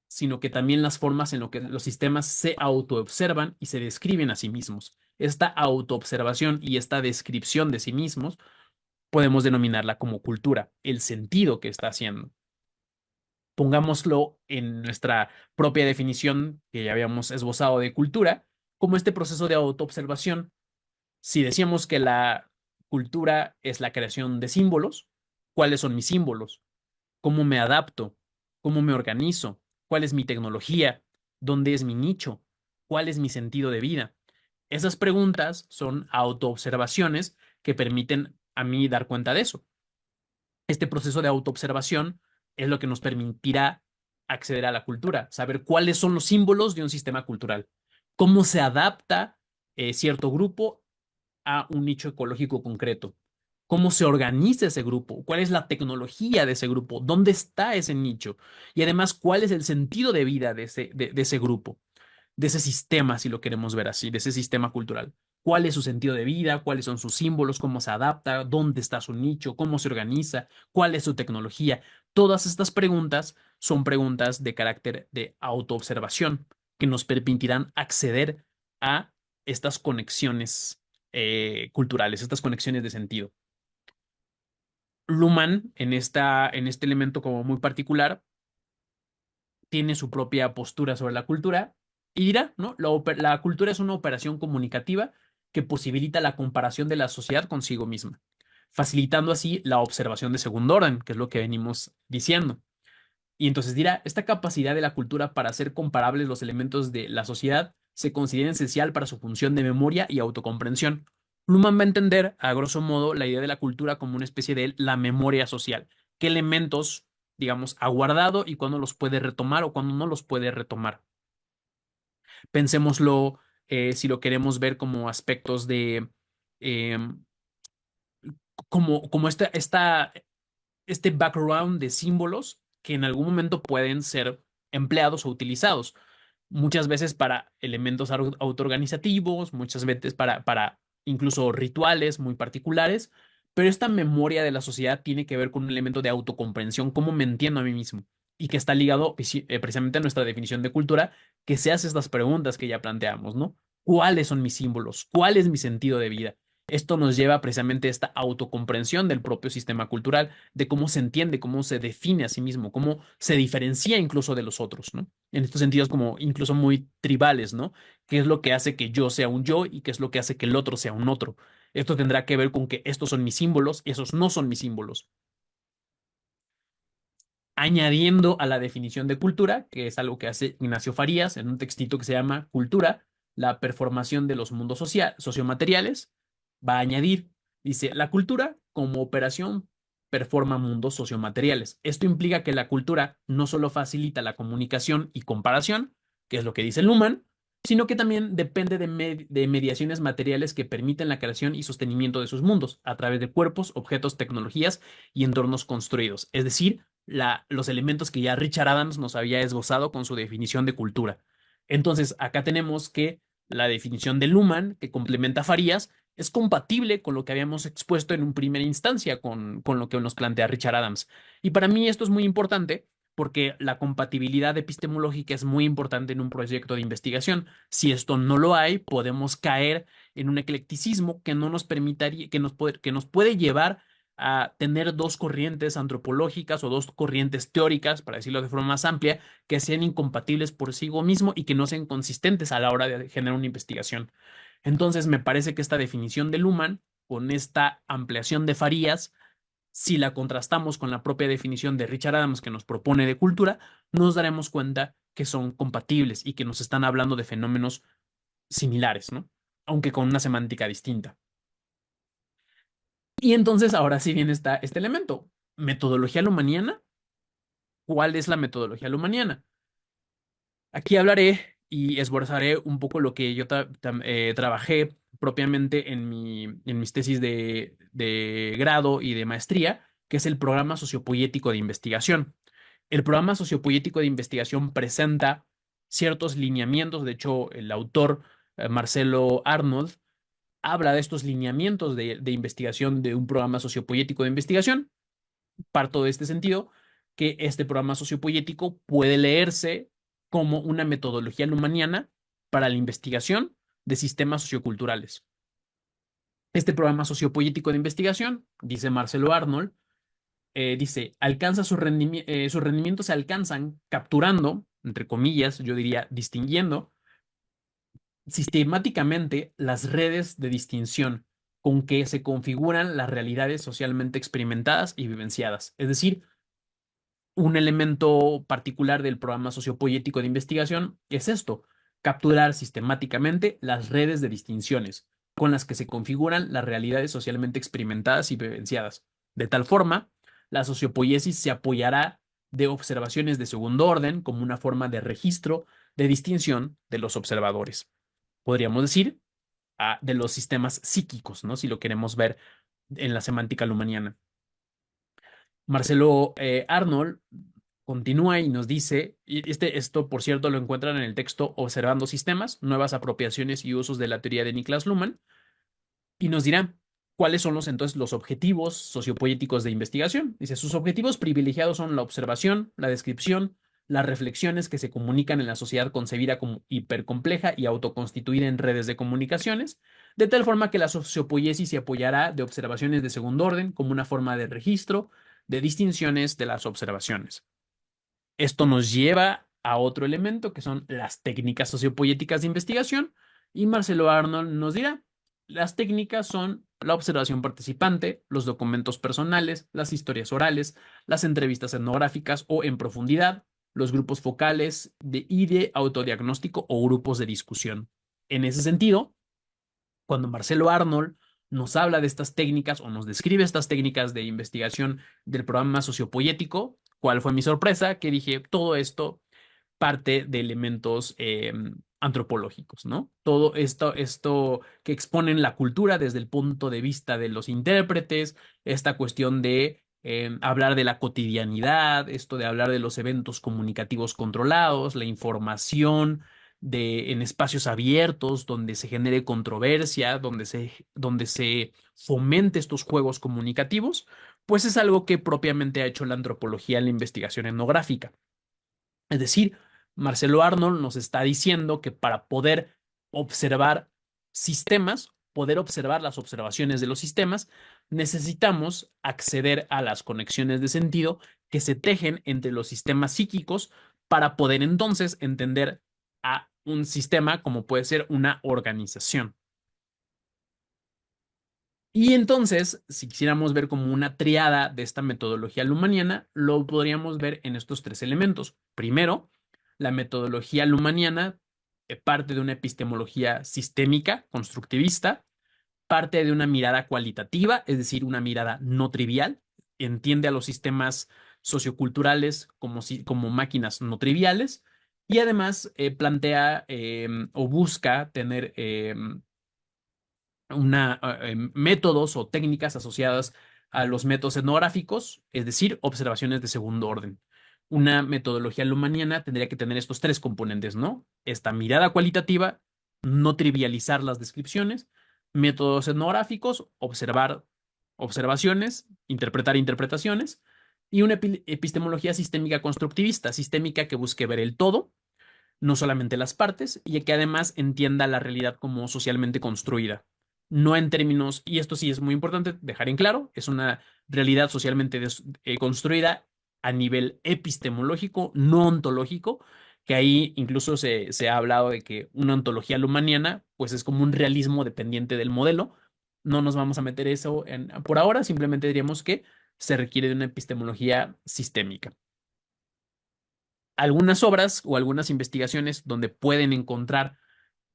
sino que también las formas en las que los sistemas se autoobservan y se describen a sí mismos. Esta autoobservación y esta descripción de sí mismos podemos denominarla como cultura, el sentido que está haciendo. Pongámoslo en nuestra propia definición que ya habíamos esbozado de cultura, como este proceso de autoobservación. Si decíamos que la cultura es la creación de símbolos, ¿cuáles son mis símbolos? ¿Cómo me adapto? ¿Cómo me organizo? ¿Cuál es mi tecnología? ¿Dónde es mi nicho? ¿Cuál es mi sentido de vida? Esas preguntas son autoobservaciones que permiten a mí dar cuenta de eso. Este proceso de autoobservación es lo que nos permitirá acceder a la cultura, saber cuáles son los símbolos de un sistema cultural, cómo se adapta cierto grupo a un nicho ecológico concreto, cómo se organiza ese grupo, cuál es la tecnología de ese grupo, dónde está ese nicho y además cuál es el sentido de vida de ese grupo, de ese sistema, si lo queremos ver así, de ese sistema cultural. ¿Cuál es su sentido de vida? ¿Cuáles son sus símbolos? ¿Cómo se adapta? ¿Dónde está su nicho? ¿Cómo se organiza? ¿Cuál es su tecnología? Todas estas preguntas son preguntas de carácter de autoobservación que nos permitirán acceder a estas conexiones culturales, estas conexiones de sentido. Luhmann, en este elemento como muy particular, tiene su propia postura sobre la cultura y dirá, ¿no? La cultura es una operación comunicativa que posibilita la comparación de la sociedad consigo misma, facilitando así la observación de segundo orden, que es lo que venimos diciendo. Y entonces dirá, esta capacidad de la cultura para hacer comparables los elementos de la sociedad se considera esencial para su función de memoria y autocomprensión. Luhmann va a entender, a grosso modo, la idea de la cultura como una especie de la memoria social. ¿Qué elementos, digamos, ha guardado y cuándo los puede retomar o cuándo no los puede retomar? Pensémoslo, si lo queremos ver como aspectos de, em, como este background de símbolos que en algún momento pueden ser empleados o utilizados. Muchas veces para elementos autoorganizativos, muchas veces para incluso rituales muy particulares, pero esta memoria de la sociedad tiene que ver con un elemento de autocomprensión, cómo me entiendo a mí mismo, y que está ligado precisamente a nuestra definición de cultura, que se hace estas preguntas que ya planteamos, ¿no? ¿Cuáles son mis símbolos? ¿Cuál es mi sentido de vida? Esto nos lleva precisamente a esta autocomprensión del propio sistema cultural, de cómo se entiende, cómo se define a sí mismo, cómo se diferencia incluso de los otros, ¿no? En estos sentidos como incluso muy tribales, ¿no? ¿Qué es lo que hace que yo sea un yo y qué es lo que hace que el otro sea un otro? Esto tendrá que ver con que estos son mis símbolos y esos no son mis símbolos. Añadiendo a la definición de cultura, que es algo que hace Ignacio Farías en un textito que se llama Cultura, la performación de los mundos sociomateriales, va a añadir, dice, la cultura como operación performa mundos sociomateriales. Esto implica que la cultura no solo facilita la comunicación y comparación, que es lo que dice Luhmann, sino que también depende de mediaciones materiales que permiten la creación y sostenimiento de sus mundos a través de cuerpos, objetos, tecnologías y entornos construidos. Es decir, los elementos que ya Richard Adams nos había esbozado con su definición de cultura. Entonces, acá tenemos que la definición de Luhmann, que complementa a Farías, es compatible con lo que habíamos expuesto en un primera instancia, con lo que nos plantea Richard Adams. Y para mí esto es muy importante porque la compatibilidad epistemológica es muy importante en un proyecto de investigación. Si esto no lo hay, podemos caer en un eclecticismo que no nos permitiría, que nos puede llevar a tener dos corrientes antropológicas o dos corrientes teóricas, para decirlo de forma más amplia, que sean incompatibles por sí mismo y que no sean consistentes a la hora de generar una investigación. Entonces, me parece que esta definición de Luhmann, con esta ampliación de Farías, si la contrastamos con la propia definición de Richard Adams que nos propone de cultura, nos daremos cuenta que son compatibles y que nos están hablando de fenómenos similares, ¿no? Aunque con una semántica distinta. Y entonces ahora sí viene este elemento. Metodología lumaniana. ¿Cuál es la metodología lumaniana? Aquí hablaré y esborzaré un poco lo que yo trabajé propiamente en mis tesis de grado y de maestría, que es el programa sociopoético de investigación. El programa sociopoético de investigación presenta ciertos lineamientos. De hecho, el autor, Marcelo Arnold, habla de estos lineamientos de investigación de un programa sociopoético de investigación. Parto de este sentido que este programa sociopoético puede leerse como una metodología lumaniana para la investigación de sistemas socioculturales. Este programa sociopoético de investigación, dice Marcelo Arnold, dice, sus rendimientos se alcanzan capturando, entre comillas, yo diría distinguiendo, sistemáticamente las redes de distinción con que se configuran las realidades socialmente experimentadas y vivenciadas. Es decir, un elemento particular del programa sociopoético de investigación es esto, capturar sistemáticamente las redes de distinciones con las que se configuran las realidades socialmente experimentadas y vivenciadas. De tal forma, la sociopoiesis se apoyará de observaciones de segundo orden como una forma de registro de distinción de los observadores. Podríamos decir, de los sistemas psíquicos, ¿no? Si lo queremos ver en la semántica lumaniana. Marcelo Arnold continúa y nos dice, y esto por cierto lo encuentran en el texto Observando Sistemas, Nuevas Apropiaciones y Usos de la Teoría de Niklas Luhmann, y nos dirá cuáles son entonces los objetivos sociopoéticos de investigación. Dice, sus objetivos privilegiados son la observación, la descripción, las reflexiones que se comunican en la sociedad concebida como hipercompleja y autoconstituida en redes de comunicaciones, de tal forma que la sociopoiesis se apoyará de observaciones de segundo orden como una forma de registro de distinciones de las observaciones. Esto nos lleva a otro elemento que son las técnicas sociopoéticas de investigación y Marcelo Arnold nos dirá, las técnicas son la observación participante, los documentos personales, las historias orales, las entrevistas etnográficas o en profundidad, los grupos focales y de autodiagnóstico o grupos de discusión. En ese sentido, cuando Marcelo Arnold nos habla de estas técnicas o nos describe estas técnicas de investigación del programa sociopoético. ¿Cuál fue mi sorpresa? Que dije, todo esto parte de elementos antropológicos, ¿no? Todo esto que exponen la cultura desde el punto de vista de los intérpretes, esta cuestión de hablar de la cotidianidad, esto de hablar de los eventos comunicativos controlados, la información en espacios abiertos, donde se genere controversia, donde se fomente estos juegos comunicativos, pues es algo que propiamente ha hecho la antropología en la investigación etnográfica. Es decir, Marcelo Arnold nos está diciendo que para poder observar sistemas, poder observar las observaciones de los sistemas, necesitamos acceder a las conexiones de sentido que se tejen entre los sistemas psíquicos para poder entonces entender a un sistema como puede ser una organización. Y entonces, si quisiéramos ver como una triada de esta metodología lumaniana, lo podríamos ver en estos tres elementos. Primero, la metodología lumaniana parte de una epistemología sistémica, constructivista, parte de una mirada cualitativa, es decir, una mirada no trivial, entiende a los sistemas socioculturales como máquinas no triviales y además plantea o busca tener métodos o técnicas asociadas a los métodos etnográficos, es decir, observaciones de segundo orden. Una metodología lumaniana tendría que tener estos tres componentes, ¿no? Esta mirada cualitativa, no trivializar las descripciones, métodos etnográficos, observar observaciones, interpretar interpretaciones, y una epistemología sistémica constructivista, sistémica que busque ver el todo, no solamente las partes, y que además entienda la realidad como socialmente construida. No en términos, y esto sí es muy importante dejar en claro, es una realidad socialmente construida a nivel epistemológico, no ontológico, que ahí incluso se ha hablado de que una ontología lumaniana pues es como un realismo dependiente del modelo. No nos vamos a meter eso por ahora, simplemente diríamos que se requiere de una epistemología sistémica. Algunas obras o algunas investigaciones donde pueden encontrar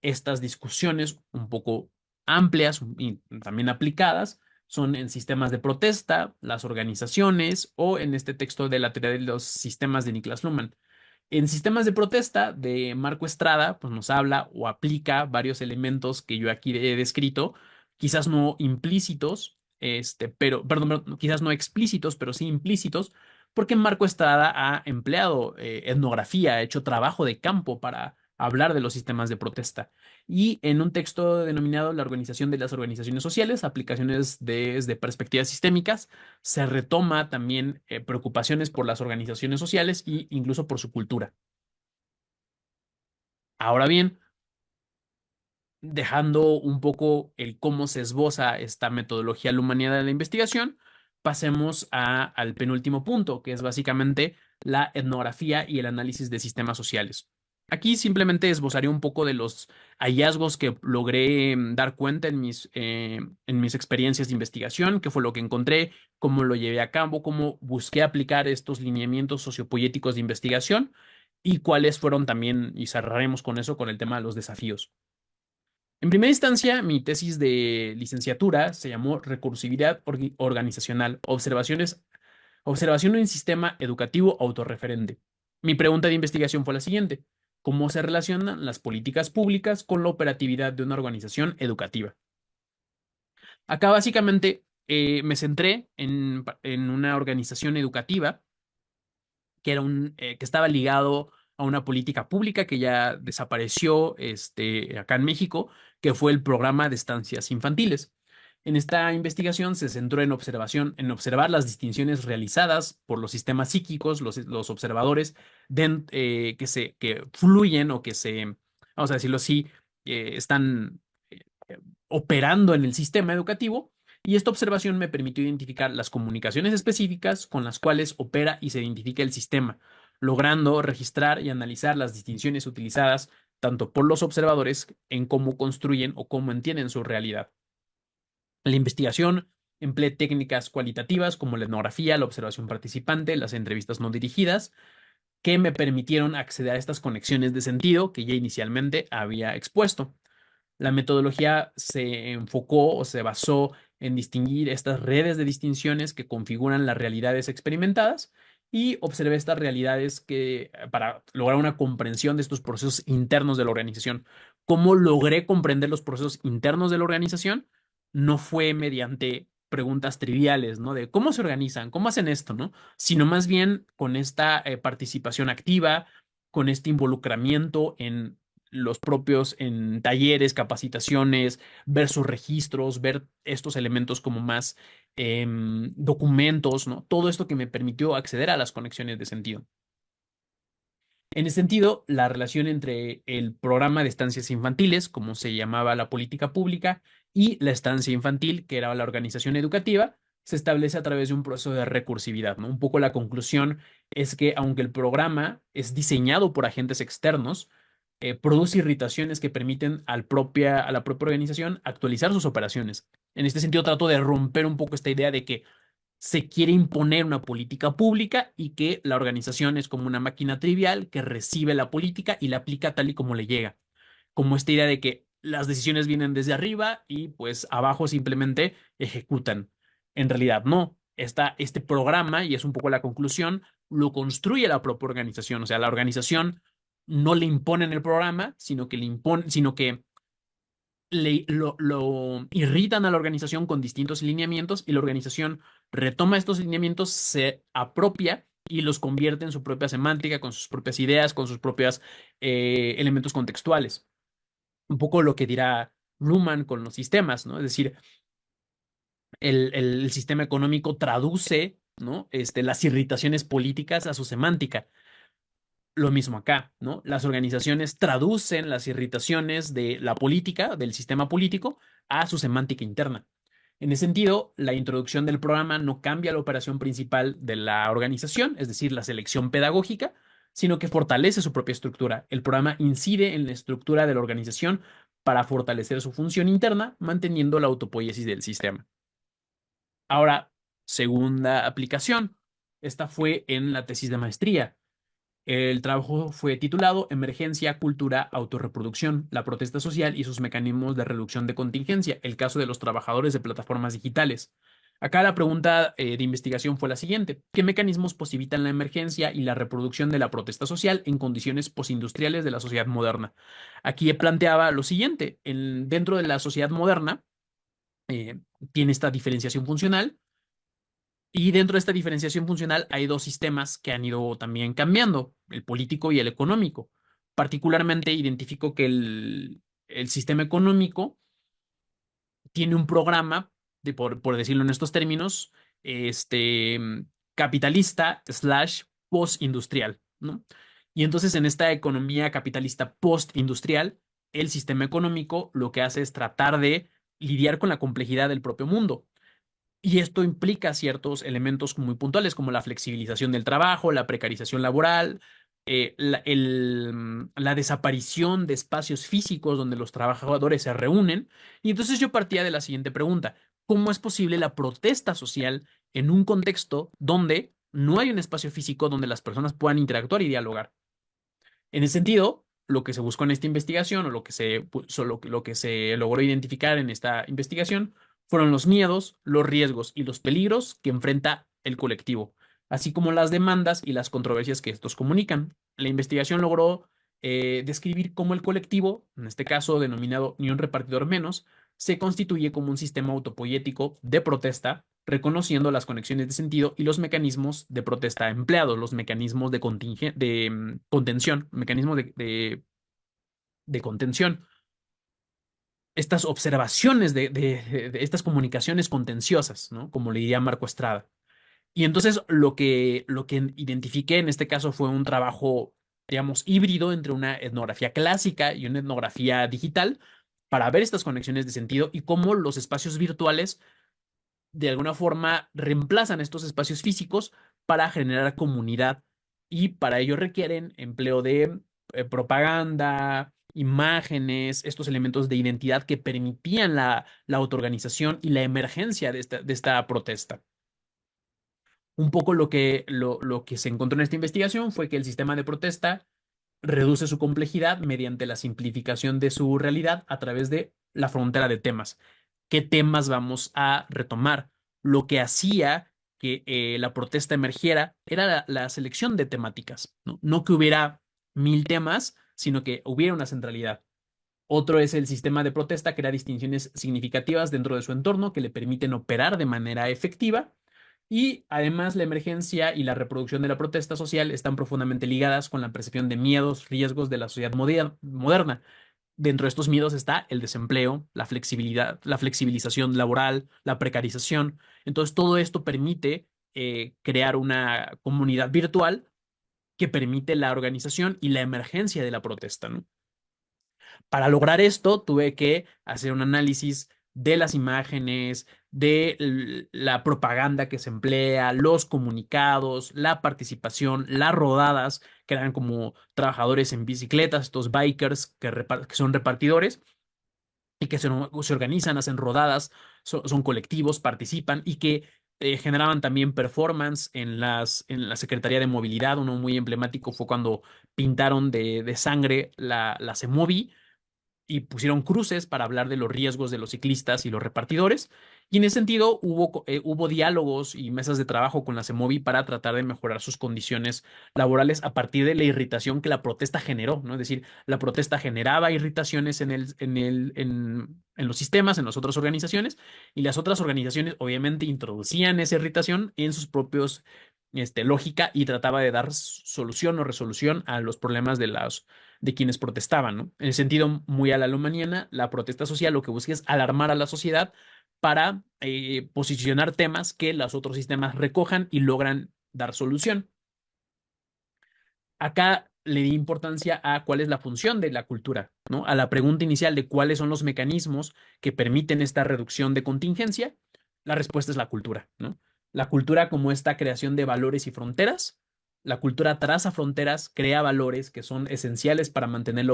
estas discusiones un poco amplias y también aplicadas son en sistemas de protesta, las organizaciones o en este texto de la teoría de los sistemas de Niklas Luhmann. En sistemas de protesta de Marco Estrada, pues nos habla o aplica varios elementos que yo aquí he descrito, quizás no implícitos, perdón, quizás no explícitos, pero sí implícitos, porque Marco Estrada ha empleado etnografía, ha hecho trabajo de campo para hablar de los sistemas de protesta. Y en un texto denominado La organización de las organizaciones sociales, aplicaciones desde perspectivas sistémicas, se retoma también preocupaciones por las organizaciones sociales e incluso por su cultura. Ahora bien, dejando un poco el cómo se esboza esta metodología lumaniana de la investigación, pasemos al penúltimo punto, que es básicamente la etnografía y el análisis de sistemas sociales. Aquí simplemente esbozaré un poco de los hallazgos que logré dar cuenta en mis experiencias de investigación, qué fue lo que encontré, cómo lo llevé a cabo, cómo busqué aplicar estos lineamientos sociopoéticos de investigación y cuáles fueron también, y cerraremos con eso, con el tema de los desafíos. En primera instancia, mi tesis de licenciatura se llamó Recursividad Organizacional, observación de un sistema educativo autorreferente. Mi pregunta de investigación fue la siguiente: ¿cómo se relacionan las políticas públicas con la operatividad de una organización educativa? Acá básicamente me centré en una organización educativa que estaba ligado a una política pública que ya desapareció acá en México, que fue el programa de estancias infantiles. En esta investigación se centró en observar las distinciones realizadas por los sistemas psíquicos, los observadores que fluyen o vamos a decirlo así, están operando en el sistema educativo. Y esta observación me permitió identificar las comunicaciones específicas con las cuales opera y se identifica el sistema, logrando registrar y analizar las distinciones utilizadas tanto por los observadores en cómo construyen o cómo entienden su realidad. La investigación empleé técnicas cualitativas como la etnografía, la observación participante, las entrevistas no dirigidas, que me permitieron acceder a estas conexiones de sentido que ya inicialmente había expuesto. La metodología se enfocó o se basó en distinguir estas redes de distinciones que configuran las realidades experimentadas y observé estas realidades para lograr una comprensión de estos procesos internos de la organización. ¿Cómo logré comprender los procesos internos de la organización? No fue mediante preguntas triviales, ¿no? De cómo se organizan, cómo hacen esto, ¿no? Sino más bien con esta participación activa, con este involucramiento en los propios, en talleres, capacitaciones, ver sus registros, ver estos elementos como más documentos, ¿no? Todo esto que me permitió acceder a las conexiones de sentido. En ese sentido, la relación entre el programa de estancias infantiles, como se llamaba la política pública, y la estancia infantil, que era la organización educativa, se establece a través de un proceso de recursividad, ¿no? Un poco la conclusión es que aunque el programa es diseñado por agentes externos, produce irritaciones que permiten a la propia organización actualizar sus operaciones. En este sentido, trato de romper un poco esta idea de que se quiere imponer una política pública y que la organización es como una máquina trivial que recibe la política y la aplica tal y como le llega. Como esta idea de que las decisiones vienen desde arriba y pues abajo simplemente ejecutan. En realidad no. Este programa, y es un poco la conclusión, lo construye la propia organización. O sea, la organización no le impone en el programa, sino que lo irritan a la organización con distintos lineamientos y la organización retoma estos lineamientos, se apropia y los convierte en su propia semántica, con sus propias ideas, con sus propios elementos contextuales. Un poco lo que dirá Luhmann con los sistemas, ¿no? Es decir, el sistema económico traduce, ¿no? Las irritaciones políticas a su semántica. Lo mismo acá, ¿no? Las organizaciones traducen las irritaciones de la política, del sistema político, a su semántica interna. En ese sentido, la introducción del programa no cambia la operación principal de la organización, es decir, la selección pedagógica, sino que fortalece su propia estructura. El programa incide en la estructura de la organización para fortalecer su función interna, manteniendo la autopoiesis del sistema. Ahora, segunda aplicación. Esta fue en la tesis de maestría. El trabajo fue titulado Emergencia, Cultura, Autorreproducción, la protesta social y sus mecanismos de reducción de contingencia, el caso de los trabajadores de plataformas digitales. Acá la pregunta de investigación fue la siguiente: ¿qué mecanismos posibilitan la emergencia y la reproducción de la protesta social en condiciones postindustriales de la sociedad moderna? Aquí planteaba lo siguiente: dentro de la sociedad moderna eh, tiene esta diferenciación funcional y dentro de esta diferenciación funcional hay dos sistemas que han ido también cambiando, el político y el económico. Particularmente identifico que el sistema económico tiene un programa, por decirlo en estos términos, este, capitalista slash postindustrial, ¿no? Y entonces en esta economía capitalista postindustrial, el sistema económico lo que hace es tratar de lidiar con la complejidad del propio mundo. Y esto implica ciertos elementos muy puntuales como la flexibilización del trabajo, la precarización laboral, la desaparición de espacios físicos donde los trabajadores se reúnen. Y entonces yo partía de la siguiente pregunta: ¿cómo es posible la protesta social en un contexto donde no hay un espacio físico donde las personas puedan interactuar y dialogar? En ese sentido, lo que se buscó en esta investigación o lo que se logró identificar en esta investigación fueron los miedos, los riesgos y los peligros que enfrenta el colectivo, así como las demandas y las controversias que estos comunican. La investigación logró describir cómo el colectivo, en este caso denominado ni un repartidor menos, se constituye como un sistema autopoyético de protesta, reconociendo las conexiones de sentido y los mecanismos de protesta empleados, los mecanismos de contención, mecanismos de contención, estas observaciones de estas comunicaciones contenciosas, ¿no? Como le diría Marco Estrada. Y entonces lo que identifiqué en este caso fue un trabajo, digamos, híbrido entre una etnografía clásica y una etnografía digital para ver estas conexiones de sentido y cómo los espacios virtuales de alguna forma reemplazan estos espacios físicos para generar comunidad y para ello requieren empleo de propaganda, imágenes, estos elementos de identidad que permitían la autoorganización y la emergencia de esta protesta. Un poco lo que se encontró en esta investigación fue que el sistema de protesta reduce su complejidad mediante la simplificación de su realidad a través de la frontera de temas. ¿Qué temas vamos a retomar? Lo que hacía que la protesta emergiera era la selección de temáticas, ¿no? No que hubiera 1000 temas, sino que hubiera una centralidad. Otro es el sistema de protesta, que crea distinciones significativas dentro de su entorno que le permiten operar de manera efectiva. Y además, la emergencia y la reproducción de la protesta social están profundamente ligadas con la percepción de miedos, riesgos de la sociedad moderna. Dentro de estos miedos está el desempleo, la flexibilidad, la flexibilización laboral, la precarización. Entonces, todo esto permite crear una comunidad virtual que permite la organización y la emergencia de la protesta, ¿no? Para lograr esto, tuve que hacer un análisis de las imágenes, de la propaganda que se emplea, los comunicados, la participación, las rodadas, que eran como trabajadores en bicicletas, estos bikers que son repartidores y que se organizan, hacen rodadas, son colectivos, participan y que generaban también performance en la Secretaría de Movilidad. Uno muy emblemático fue cuando pintaron de sangre la CEMOVI y pusieron cruces para hablar de los riesgos de los ciclistas y los repartidores. Y en ese sentido hubo diálogos y mesas de trabajo con la CEMOVI para tratar de mejorar sus condiciones laborales a partir de la irritación que la protesta generó, ¿no? Es decir, la protesta generaba irritaciones en los sistemas, en las otras organizaciones, y las otras organizaciones obviamente introducían esa irritación en sus propios lógica y trataba de dar solución o resolución a los problemas de quienes protestaban, ¿no? En el sentido muy a la lomaniana, la protesta social lo que busca es alarmar a la sociedad para posicionar temas que los otros sistemas recojan y logran dar solución. Acá le di importancia a cuál es la función de la cultura, ¿no? A la pregunta inicial de cuáles son los mecanismos que permiten esta reducción de contingencia, la respuesta es la cultura, ¿no? La cultura como esta creación de valores y fronteras. La cultura traza fronteras, crea valores que son esenciales para mantener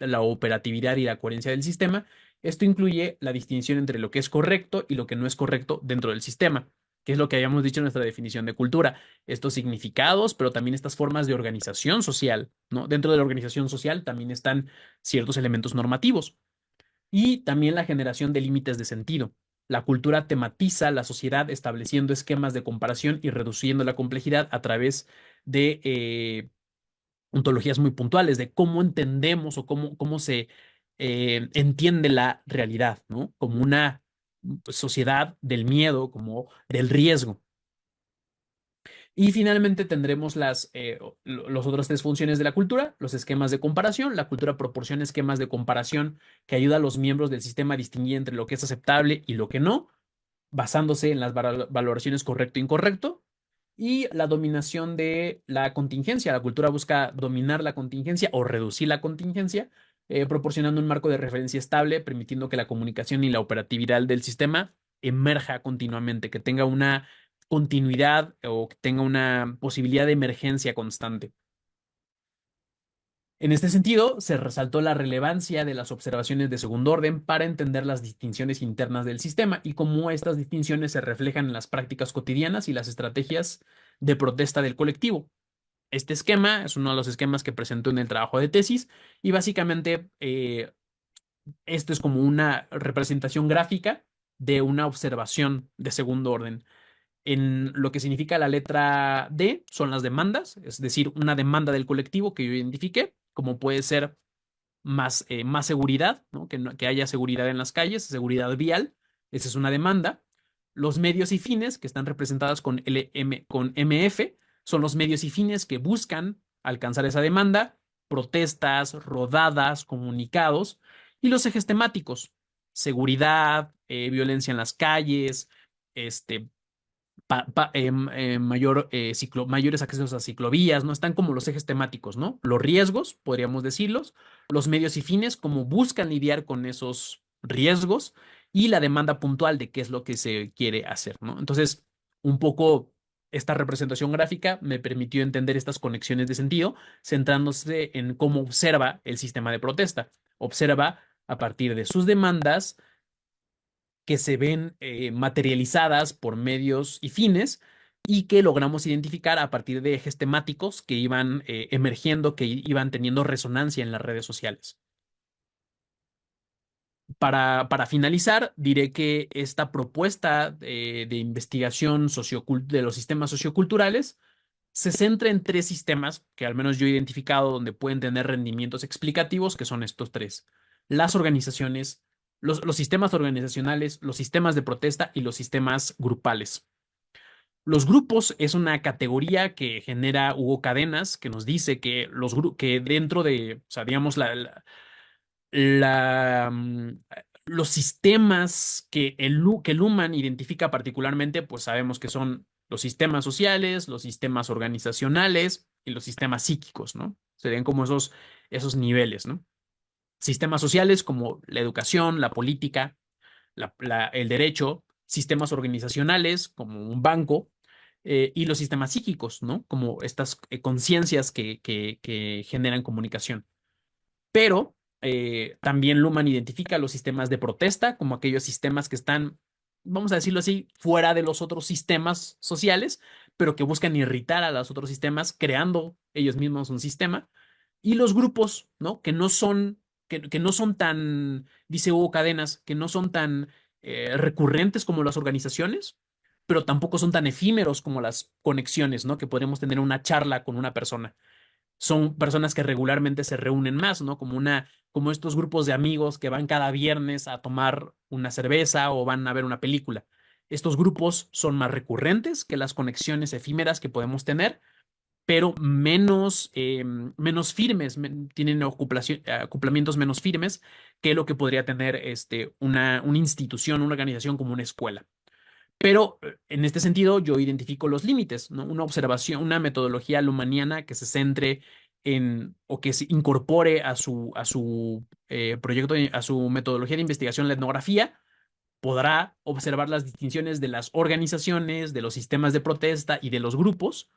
la operatividad y la coherencia del sistema. Esto incluye la distinción entre lo que es correcto y lo que no es correcto dentro del sistema, que es lo que habíamos dicho en nuestra definición de cultura. Estos significados, pero también estas formas de organización social, ¿no? Dentro de la organización social también están ciertos elementos normativos y también la generación de límites de sentido. La cultura tematiza la sociedad estableciendo esquemas de comparación y reduciendo la complejidad a través de ontologías muy puntuales de cómo entendemos o cómo se entiende la realidad, ¿no? Como una sociedad del miedo, como del riesgo. Y finalmente tendremos las otras tres funciones de la cultura: los esquemas de comparación. La cultura proporciona esquemas de comparación que ayuda a los miembros del sistema a distinguir entre lo que es aceptable y lo que no, basándose en las valoraciones correcto e incorrecto. Y la dominación de la contingencia. La cultura busca dominar la contingencia o reducir la contingencia, proporcionando un marco de referencia estable, permitiendo que la comunicación y la operatividad del sistema emerja continuamente, que tenga una continuidad o que tenga una posibilidad de emergencia constante. En este sentido, se resaltó la relevancia de las observaciones de segundo orden para entender las distinciones internas del sistema y cómo estas distinciones se reflejan en las prácticas cotidianas y las estrategias de protesta del colectivo. Este esquema es uno de los esquemas que presentó en el trabajo de tesis y básicamente esto es como una representación gráfica de una observación de segundo orden. En lo que significa la letra D son las demandas, es decir, una demanda del colectivo que yo identifique, como puede ser más seguridad, ¿no? Que haya seguridad en las calles, seguridad vial, esa es una demanda. Los medios y fines, que están representadas con MF, son los medios y fines que buscan alcanzar esa demanda: protestas, rodadas, comunicados. Y los ejes temáticos: seguridad, violencia en las calles, este, mayores accesos a ciclovías, ¿no? Están como los ejes temáticos, ¿no? Los riesgos, podríamos decirlos, los medios y fines, cómo buscan lidiar con esos riesgos, y la demanda puntual de qué es lo que se quiere hacer, ¿no? Entonces, un poco esta representación gráfica me permitió entender estas conexiones de sentido, centrándose en cómo observa el sistema de protesta. Observa a partir de sus demandas, que se ven materializadas por medios y fines, que y que logramos identificar a partir de ejes temáticos que iban emergiendo, que iban teniendo resonancia en las redes sociales. Para finalizar, diré que esta propuesta de investigación de los sistemas socioculturales se centra en tres sistemas que al menos yo he identificado donde pueden tener rendimientos explicativos, que son estos tres: las organizaciones, los sistemas organizacionales, los sistemas de protesta y los sistemas grupales. Los grupos es una categoría que genera Hugo Cadenas, que nos dice que, que dentro de, o sea, digamos, la, mm, los sistemas que Luhmann identifica particularmente, pues sabemos que son los sistemas sociales, los sistemas organizacionales y los sistemas psíquicos, ¿no? Serían como esos niveles, ¿no? Sistemas sociales como la educación, la política, el derecho, sistemas organizacionales como un banco, y los sistemas psíquicos, ¿no? Como estas conciencias que generan comunicación. Pero también Luhmann identifica los sistemas de protesta como aquellos sistemas que están, vamos a decirlo así, fuera de los otros sistemas sociales, pero que buscan irritar a los otros sistemas, creando ellos mismos un sistema. Y los grupos, ¿no? Que no son tan, dice Hugo Cadenas, que no son tan recurrentes como las organizaciones, pero tampoco son tan efímeros como las conexiones, ¿no? Que podríamos tener una charla con una persona. Son personas que regularmente se reúnen más, ¿no? Como estos grupos de amigos que van cada viernes a tomar una cerveza o van a ver una película. Estos grupos son más recurrentes que las conexiones efímeras que podemos tener, pero menos firmes, tienen acoplamientos menos firmes que lo que podría tener una institución, una organización como una escuela. Pero en este sentido, yo identifico los límites, ¿no? Una observación, una metodología lumaniana que se centre o que se incorpore a su proyecto, a su metodología de investigación, la etnografía, podrá observar las distinciones de las organizaciones, de los sistemas de protesta y de los grupos,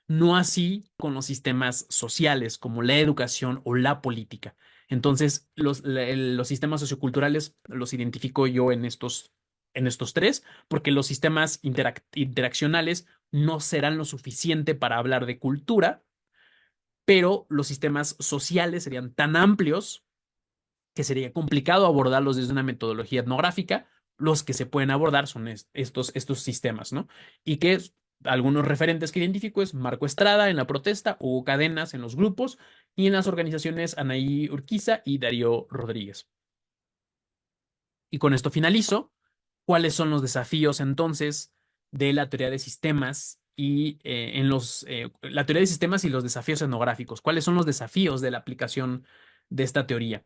no así con los sistemas sociales como la educación o la política. Entonces, los sistemas socioculturales los identifico yo en estos tres, porque los sistemas interaccionales no serán lo suficiente para hablar de cultura, pero los sistemas sociales serían tan amplios que sería complicado abordarlos desde una metodología etnográfica. Los que se pueden abordar son estos sistemas, ¿no? Y que algunos referentes que identifico es Marco Estrada en la protesta, Hugo Cadenas en los grupos y en las organizaciones Anaí Urquiza y Darío Rodríguez. Y con esto finalizo. ¿Cuáles son los desafíos entonces de la teoría de sistemas y la teoría de sistemas y los desafíos etnográficos? ¿Cuáles son los desafíos de la aplicación de esta teoría?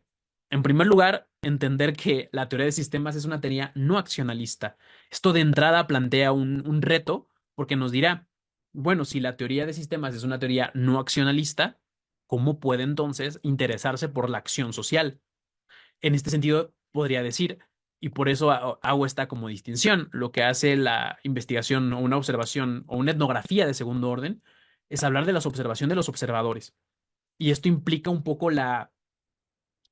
En primer lugar, entender que la teoría de sistemas es una teoría no accionalista. Esto de entrada plantea un reto porque nos dirá, bueno, si la teoría de sistemas es una teoría no accionalista, ¿cómo puede entonces interesarse por la acción social? En este sentido, podría decir, y por eso hago esta como distinción, lo que hace la investigación o una observación o una etnografía de segundo orden es hablar de la observación de los observadores. Y esto implica un poco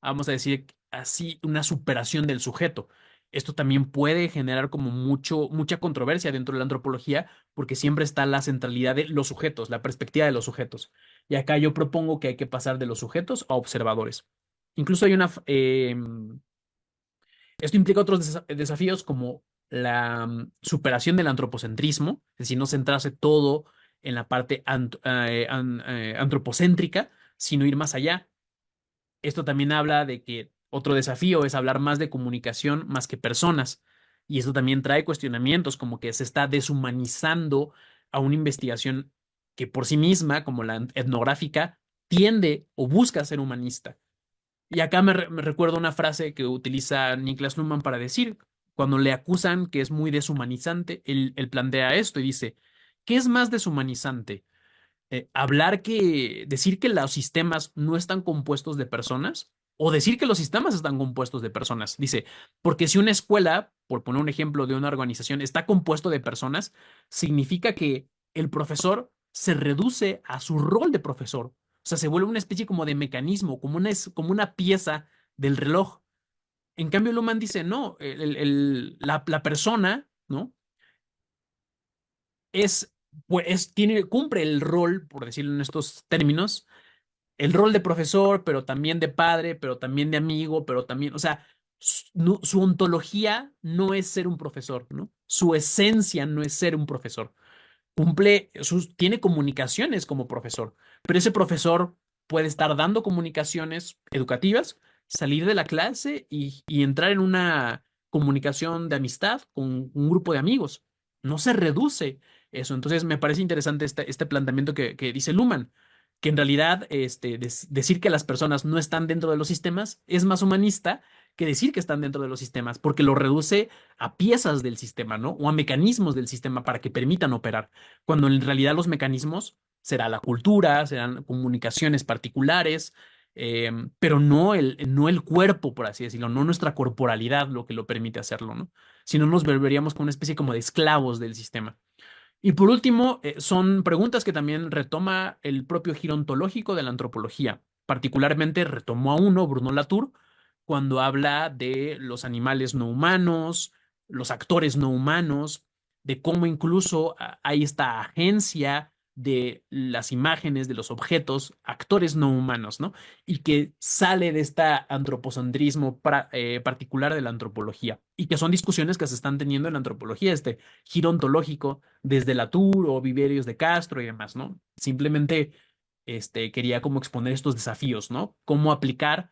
vamos a decir así, una superación del sujeto. Esto también puede generar como mucha controversia dentro de la antropología, porque siempre está la centralidad de los sujetos, la perspectiva de los sujetos. Y acá yo propongo que hay que pasar de los sujetos a observadores. Incluso esto implica otros desafíos como la superación del antropocentrismo, es decir, no centrarse todo en la parte antropocéntrica, sino ir más allá. Esto también habla de que otro desafío es hablar más de comunicación más que personas. Y esto también trae cuestionamientos como que se está deshumanizando a una investigación que por sí misma, como la etnográfica, tiende o busca ser humanista. Y acá me recuerdo una frase que utiliza Niklas Luhmann para decir, cuando le acusan que es muy deshumanizante, él plantea esto y dice, ¿qué es más deshumanizante? Decir que los sistemas no están compuestos de personas o decir que los sistemas están compuestos de personas. Dice, porque si una escuela, por poner un ejemplo de una organización, está compuesto de personas, significa que el profesor se reduce a su rol de profesor. O sea, se vuelve una especie como de mecanismo, como una pieza del reloj. En cambio, Luhmann dice, no, la persona, ¿no? Es pues cumple el rol, por decirlo en estos términos, el rol de profesor, pero también de padre, pero también de amigo, pero también, o sea, su ontología no es ser un profesor, ¿no? Su esencia no es ser un profesor. Tiene comunicaciones como profesor, pero ese profesor puede estar dando comunicaciones educativas, salir de la clase y entrar en una comunicación de amistad con un grupo de amigos. No se reduce eso. Entonces me parece interesante este planteamiento que dice Luhmann, que en realidad decir que las personas no están dentro de los sistemas es más humanista que decir que están dentro de los sistemas, porque lo reduce a piezas del sistema, ¿no? O a mecanismos del sistema para que permitan operar, cuando en realidad los mecanismos será la cultura, serán comunicaciones particulares, pero no el cuerpo, por así decirlo, no nuestra corporalidad lo que lo permite hacerlo, ¿no? Si no nos volveríamos como una especie como de esclavos del sistema. Y por último, son preguntas que también retoma el propio giro ontológico de la antropología. Particularmente retomó a uno, Bruno Latour, cuando habla de los animales no humanos, los actores no humanos, de cómo incluso hay esta agencia de las imágenes, de los objetos, actores no humanos, ¿no? Y que sale de este antropocentrismo particular de la antropología. Y que son discusiones que se están teniendo en la antropología, este giro ontológico desde Latour o Viverios de Castro y demás, ¿no? Simplemente quería como exponer estos desafíos, ¿no? Cómo aplicar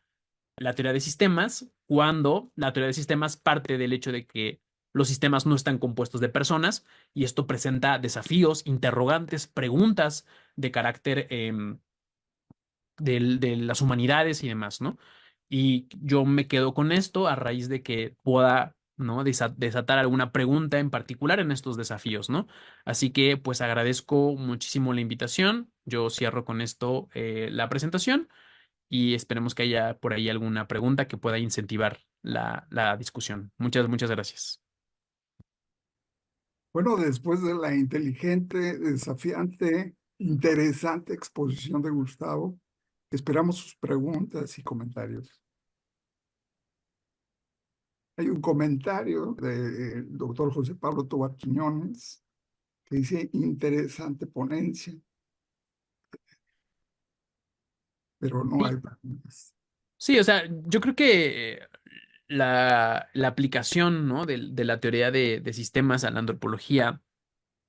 la teoría de sistemas cuando la teoría de sistemas parte del hecho de que los sistemas no están compuestos de personas y esto presenta desafíos, interrogantes, preguntas de carácter de las humanidades y demás, ¿no? Y yo me quedo con esto a raíz de que pueda, ¿no? Desatar alguna pregunta en particular en estos desafíos, ¿no? Así que pues agradezco muchísimo la invitación. Yo cierro con esto la presentación y esperemos que haya por ahí alguna pregunta que pueda incentivar la discusión. Muchas gracias. Bueno, después de la inteligente, desafiante, interesante exposición de Gustavo, esperamos sus preguntas y comentarios. Hay un comentario del doctor José Pablo Tobar Quiñones que dice interesante ponencia, pero no hay Sí, preguntas. sí, o sea, yo creo que la aplicación, ¿no? de la teoría de sistemas a la antropología,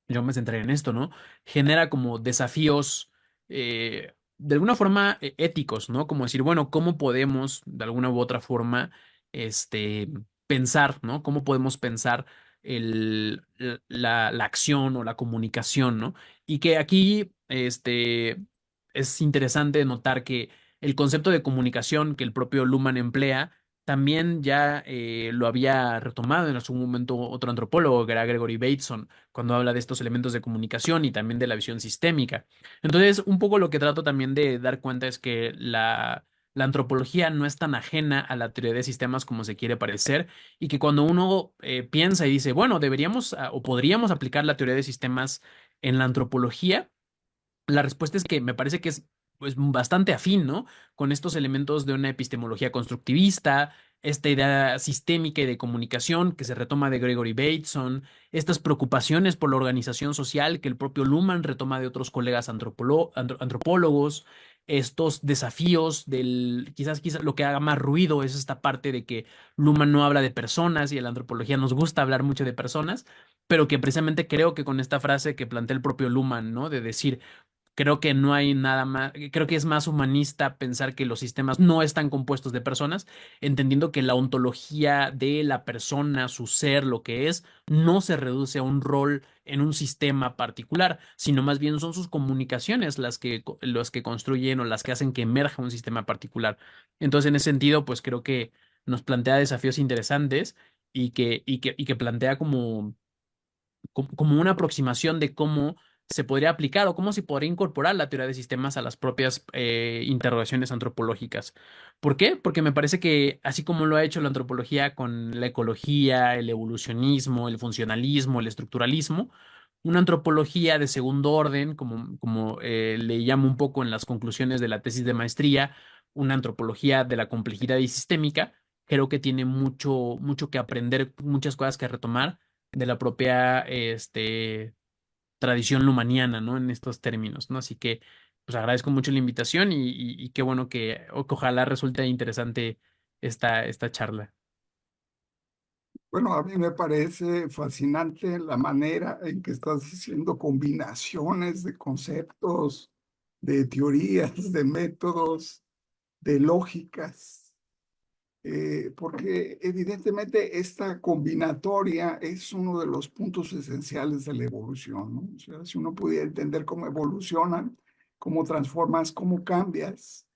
yo me centré en esto, ¿no? Genera como desafíos de alguna forma éticos, ¿no? Como decir, bueno, ¿cómo podemos de alguna u otra forma este, pensar, ¿no? ¿Cómo podemos pensar la acción o la comunicación, ¿no? Y que aquí es interesante notar que el concepto de comunicación que el propio Luhmann emplea también ya lo había retomado en algún momento otro antropólogo, que era Gregory Bateson, cuando habla de estos elementos de comunicación y también de la visión sistémica. Entonces, un poco lo que trato también de dar cuenta es que la antropología no es tan ajena a la teoría de sistemas como se quiere parecer y que cuando uno piensa y dice, bueno, deberíamos o podríamos aplicar la teoría de sistemas en la antropología, la respuesta es que me parece que es pues, bastante afín, ¿no? Con estos elementos de una epistemología constructivista, esta idea sistémica y de comunicación que se retoma de Gregory Bateson, estas preocupaciones por la organización social que el propio Luhmann retoma de otros colegas antropólogos, estos desafíos quizás lo que haga más ruido es esta parte de que Luhmann no habla de personas y en la antropología nos gusta hablar mucho de personas, pero que precisamente creo que con esta frase que plantea el propio Luhmann, ¿no? De decir, creo que no hay nada más, creo que es más humanista pensar que los sistemas no están compuestos de personas, entendiendo que la ontología de la persona, su ser, lo que es, no se reduce a un rol en un sistema particular, sino más bien son sus comunicaciones las que construyen o las que hacen que emerja un sistema particular. Entonces, en ese sentido, pues creo que nos plantea desafíos interesantes y que plantea como una aproximación de cómo se podría aplicar o cómo se podría incorporar la teoría de sistemas a las propias interrogaciones antropológicas. ¿Por qué? Porque me parece que así como lo ha hecho la antropología con la ecología, el evolucionismo, el funcionalismo, el estructuralismo, una antropología de segundo orden, como le llamo un poco en las conclusiones de la tesis de maestría, una antropología de la complejidad y sistémica, creo que tiene mucho que aprender, muchas cosas que retomar de la propia tradición lumaniana, ¿no? En estos términos, ¿no? Así que, pues agradezco mucho la invitación y qué bueno que ojalá resulte interesante esta charla. Bueno, a mí me parece fascinante la manera en que estás haciendo combinaciones de conceptos, de teorías, de métodos, de lógicas, porque evidentemente esta combinatoria es uno de los puntos esenciales de la evolución, ¿no? O sea, si uno pudiera entender cómo evolucionan, cómo transformas, cómo cambias,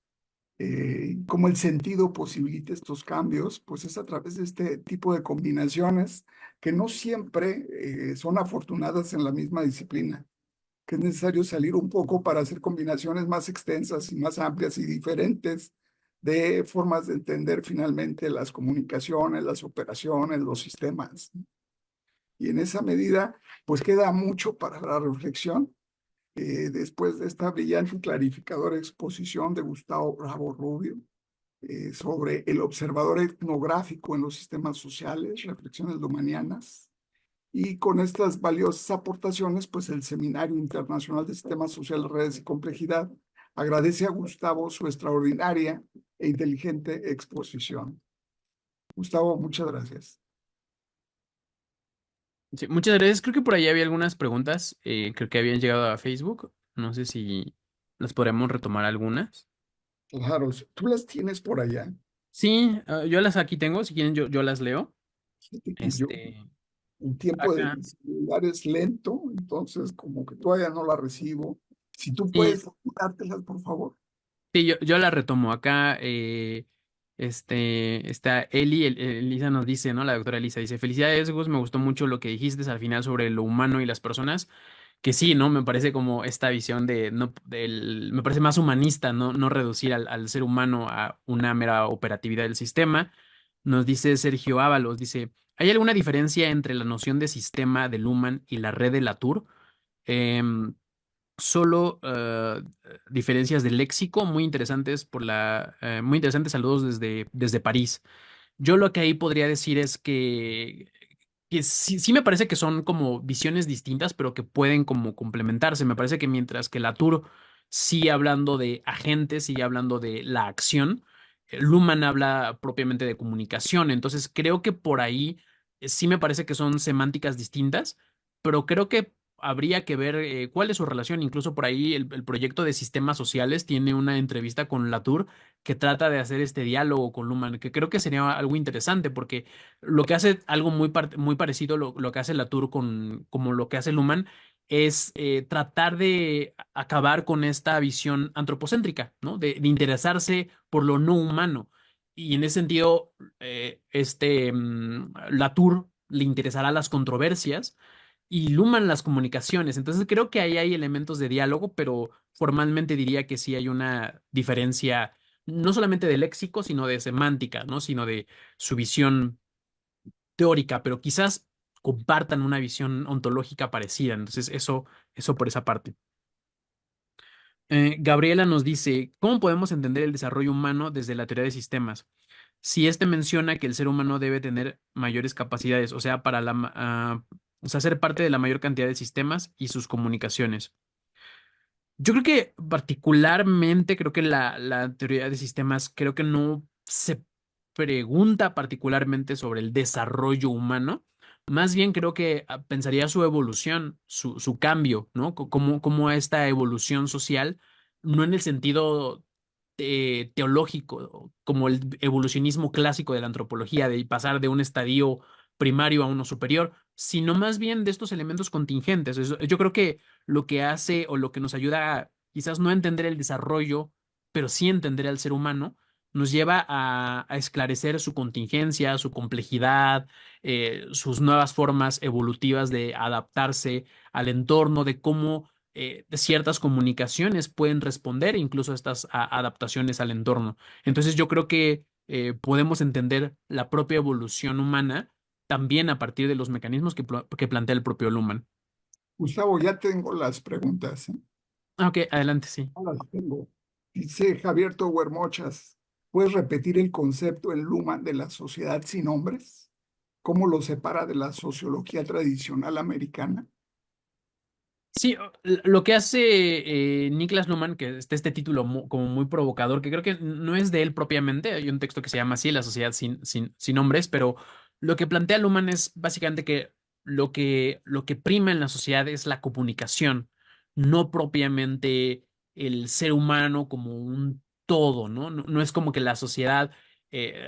cómo el sentido posibilita estos cambios, pues es a través de este tipo de combinaciones que no siempre son afortunadas en la misma disciplina, que es necesario salir un poco para hacer combinaciones más extensas y más amplias y diferentes de formas de entender finalmente las comunicaciones, las operaciones, los sistemas. Y en esa medida, pues queda mucho para la reflexión después de esta brillante y clarificadora exposición de Gustavo Bravo Rubio sobre el observador etnográfico en los sistemas sociales, reflexiones lumanianas. Y con estas valiosas aportaciones, pues el Seminario Internacional de Sistemas Sociales, Redes y Complejidad agradece a Gustavo su extraordinaria e inteligente exposición. Gustavo, muchas gracias. Sí, muchas gracias. Creo que por ahí había algunas preguntas, creo que habían llegado a Facebook. No sé si las podremos retomar algunas. Claro, tú las tienes por allá. Sí, yo las aquí tengo, si quieren yo las leo. Fíjate que yo, Este, el tiempo de acá. mi celular es lento, entonces como que todavía no la recibo. Si tú Sí, puedes dártelas, por favor. sí, yo la retomo. Acá, está Eli, Elisa nos dice, ¿no? La doctora Elisa dice, felicidades, Gus, me gustó mucho lo que dijiste al final sobre lo humano y las personas. Que sí, ¿no? Me parece como esta visión de, no, me parece más humanista, ¿no? No reducir al ser humano a una mera operatividad del sistema. Nos dice Sergio Ábalos, dice, ¿hay alguna diferencia entre la noción de sistema de Luhmann y la red de Latour? Em, Solo diferencias de léxico muy interesantes muy interesantes saludos desde París. Yo lo que ahí podría decir es que sí me parece que son como visiones distintas, pero que pueden como complementarse. Me parece que mientras que Latour sigue hablando de agentes, sigue hablando de la acción, Luhmann habla propiamente de comunicación. Entonces creo que por ahí sí me parece que son semánticas distintas, pero creo que habría que ver cuál es su relación. Incluso por ahí el proyecto de sistemas sociales tiene una entrevista con Latour que trata de hacer este diálogo con Luhmann, que creo que sería algo interesante porque lo que hace algo muy parecido lo que hace Latour como lo que hace Luhmann es tratar de acabar con esta visión antropocéntrica, ¿no? De interesarse por lo no humano. Y en ese sentido, Latour le interesará las controversias y Luhmann las comunicaciones. Entonces creo que ahí hay elementos de diálogo, pero formalmente diría que sí hay una diferencia no solamente de léxico, sino de semántica, ¿no? Sino de su visión teórica, pero quizás compartan una visión ontológica parecida. Entonces, eso por esa parte. Gabriela nos dice, ¿cómo podemos entender el desarrollo humano desde la teoría de sistemas? Si este menciona que el ser humano debe tener mayores capacidades, o sea, o sea, ser parte de la mayor cantidad de sistemas y sus comunicaciones. Yo creo que particularmente, creo que la teoría de sistemas, creo que no se pregunta particularmente sobre el desarrollo humano. Más bien creo que pensaría su evolución, su cambio, ¿no? Como esta evolución social, no en el sentido teológico, como el evolucionismo clásico de la antropología, de pasar de un estadio primario a uno superior, sino más bien de estos elementos contingentes. Yo creo que lo que hace o lo que nos ayuda a quizás no entender el desarrollo, pero sí entender al ser humano, nos lleva a esclarecer su contingencia, su complejidad, sus nuevas formas evolutivas de adaptarse al entorno, de cómo ciertas comunicaciones pueden responder incluso a estas adaptaciones al entorno. Entonces yo creo que podemos entender la propia evolución humana también a partir de los mecanismos que plantea el propio Luhmann. Gustavo, ya tengo las preguntas, ¿eh? Ah, ok, adelante, sí. Ya las tengo. Dice Javier Tower Mochas, ¿puedes repetir el concepto en Luhmann de la sociedad sin hombres? ¿Cómo lo separa de la sociología tradicional americana? Sí, lo que hace Niklas Luhmann, que está este título como muy provocador, que creo que no es de él propiamente, hay un texto que se llama así, La sociedad sin hombres, pero lo que plantea Luhmann es básicamente que lo que prima en la sociedad es la comunicación, no propiamente el ser humano como un todo, ¿no? No es como que la sociedad,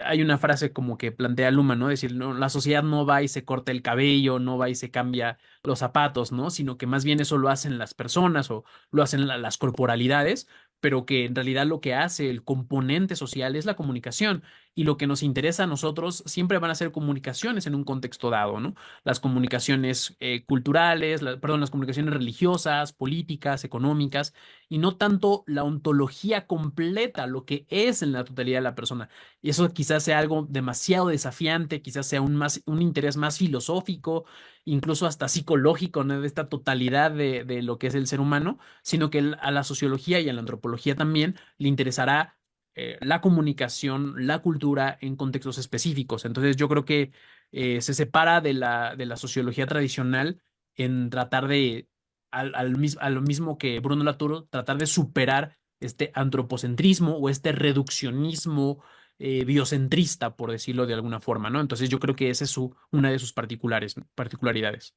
hay una frase como que plantea Luhmann, ¿no? Decir, no, la sociedad no va y se corta el cabello, no va y se cambia los zapatos, ¿no? Sino que más bien eso lo hacen las personas o lo hacen las corporalidades, pero que en realidad lo que hace el componente social es la comunicación y lo que nos interesa a nosotros siempre van a ser comunicaciones en un contexto dado, ¿no? Las comunicaciones culturales, perdón, las comunicaciones religiosas, políticas, económicas y no tanto la ontología completa, lo que es en la totalidad de la persona. Y eso quizás sea algo demasiado desafiante, quizás sea un interés más filosófico, incluso hasta psicológico, ¿no? De esta totalidad de lo que es el ser humano, sino que a la sociología y a la antropología también le interesará la comunicación, la cultura en contextos específicos. Entonces yo creo que se separa de la sociología tradicional en tratar de, a lo mismo que Bruno Latour, tratar de superar este antropocentrismo o este reduccionismo biocentrista, por decirlo de alguna forma, ¿no? Entonces yo creo que esa es una de sus particularidades.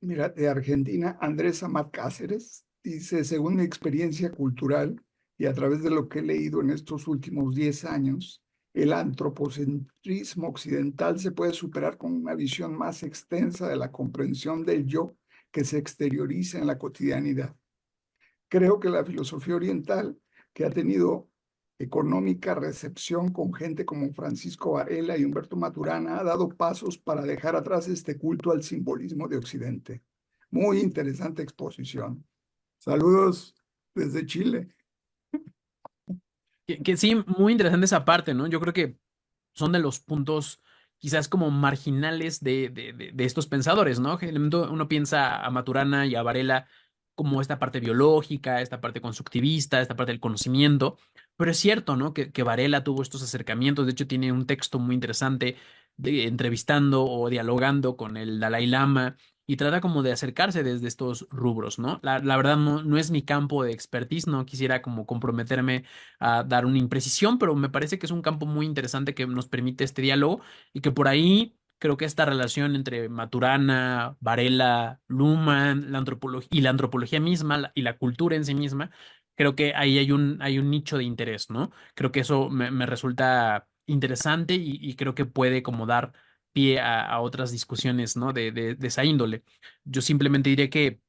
Mira, de Argentina, Andrés Amat Cáceres dice, según mi experiencia cultural y a través de lo que he leído en estos últimos 10 años, el antropocentrismo occidental se puede superar con una visión más extensa de la comprensión del yo que se exterioriza en la cotidianidad. Creo que la filosofía oriental, que ha tenido económica recepción con gente como Francisco Varela y Humberto Maturana, ha dado pasos para dejar atrás este culto al simbolismo de Occidente. Muy interesante exposición. Saludos desde Chile. Que sí, muy interesante esa parte, ¿no? Yo creo que son de los puntos quizás como marginales de estos pensadores, ¿no? Generalmente uno piensa a Maturana y a Varela como esta parte biológica, esta parte constructivista, esta parte del conocimiento, pero es cierto, ¿no? Que Varela tuvo estos acercamientos, de hecho tiene un texto muy interesante entrevistando o dialogando con el Dalai Lama y trata como de acercarse desde estos rubros, ¿no? La verdad no es mi campo de expertise, no quisiera como comprometerme a dar una imprecisión, pero me parece que es un campo muy interesante que nos permite este diálogo y que por ahí creo que esta relación entre Maturana, Varela, Luhmann, la antropología y la antropología misma y la cultura en sí misma, creo que ahí hay un nicho de interés, ¿no? Creo que eso me resulta interesante y creo que puede como dar pie a otras discusiones, ¿no? De esa índole. Yo simplemente diré que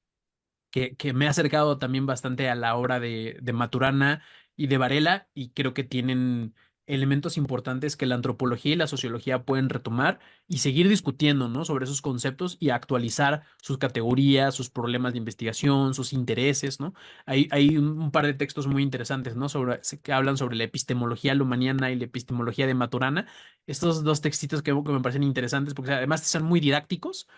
me ha acercado también bastante a la obra de Maturana y de Varela y creo que tienen elementos importantes que la antropología y la sociología pueden retomar y seguir discutiendo, ¿no? Sobre esos conceptos y actualizar sus categorías, sus problemas de investigación, sus intereses, ¿no? Hay un par de textos muy interesantes, ¿no? Que hablan sobre la epistemología lumaniana y la epistemología de Maturana. Estos dos textitos que me parecen interesantes porque además son muy didácticos,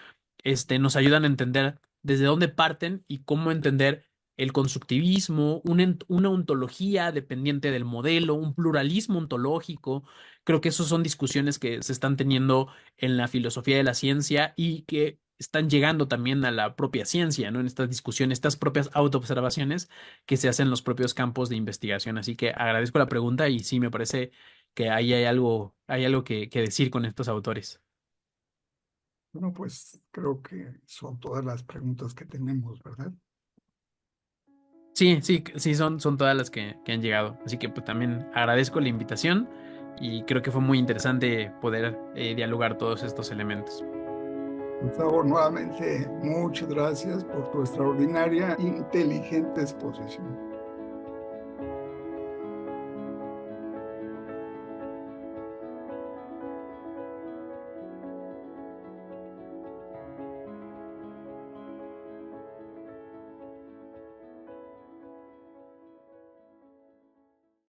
nos ayudan a entender desde dónde parten y cómo entender el constructivismo, una ontología dependiente del modelo, un pluralismo ontológico. Creo que esas son discusiones que se están teniendo en la filosofía de la ciencia y que están llegando también a la propia ciencia, ¿no? En estas discusiones, estas propias autoobservaciones que se hacen en los propios campos de investigación. Así que agradezco la pregunta y sí, me parece que ahí hay algo que decir con estos autores. Bueno, pues creo que son todas las preguntas que tenemos, ¿verdad? Sí, sí, sí, son todas las que han llegado. Así que pues también agradezco la invitación y creo que fue muy interesante poder dialogar todos estos elementos. Gustavo, nuevamente, muchas gracias por tu extraordinaria, inteligente exposición.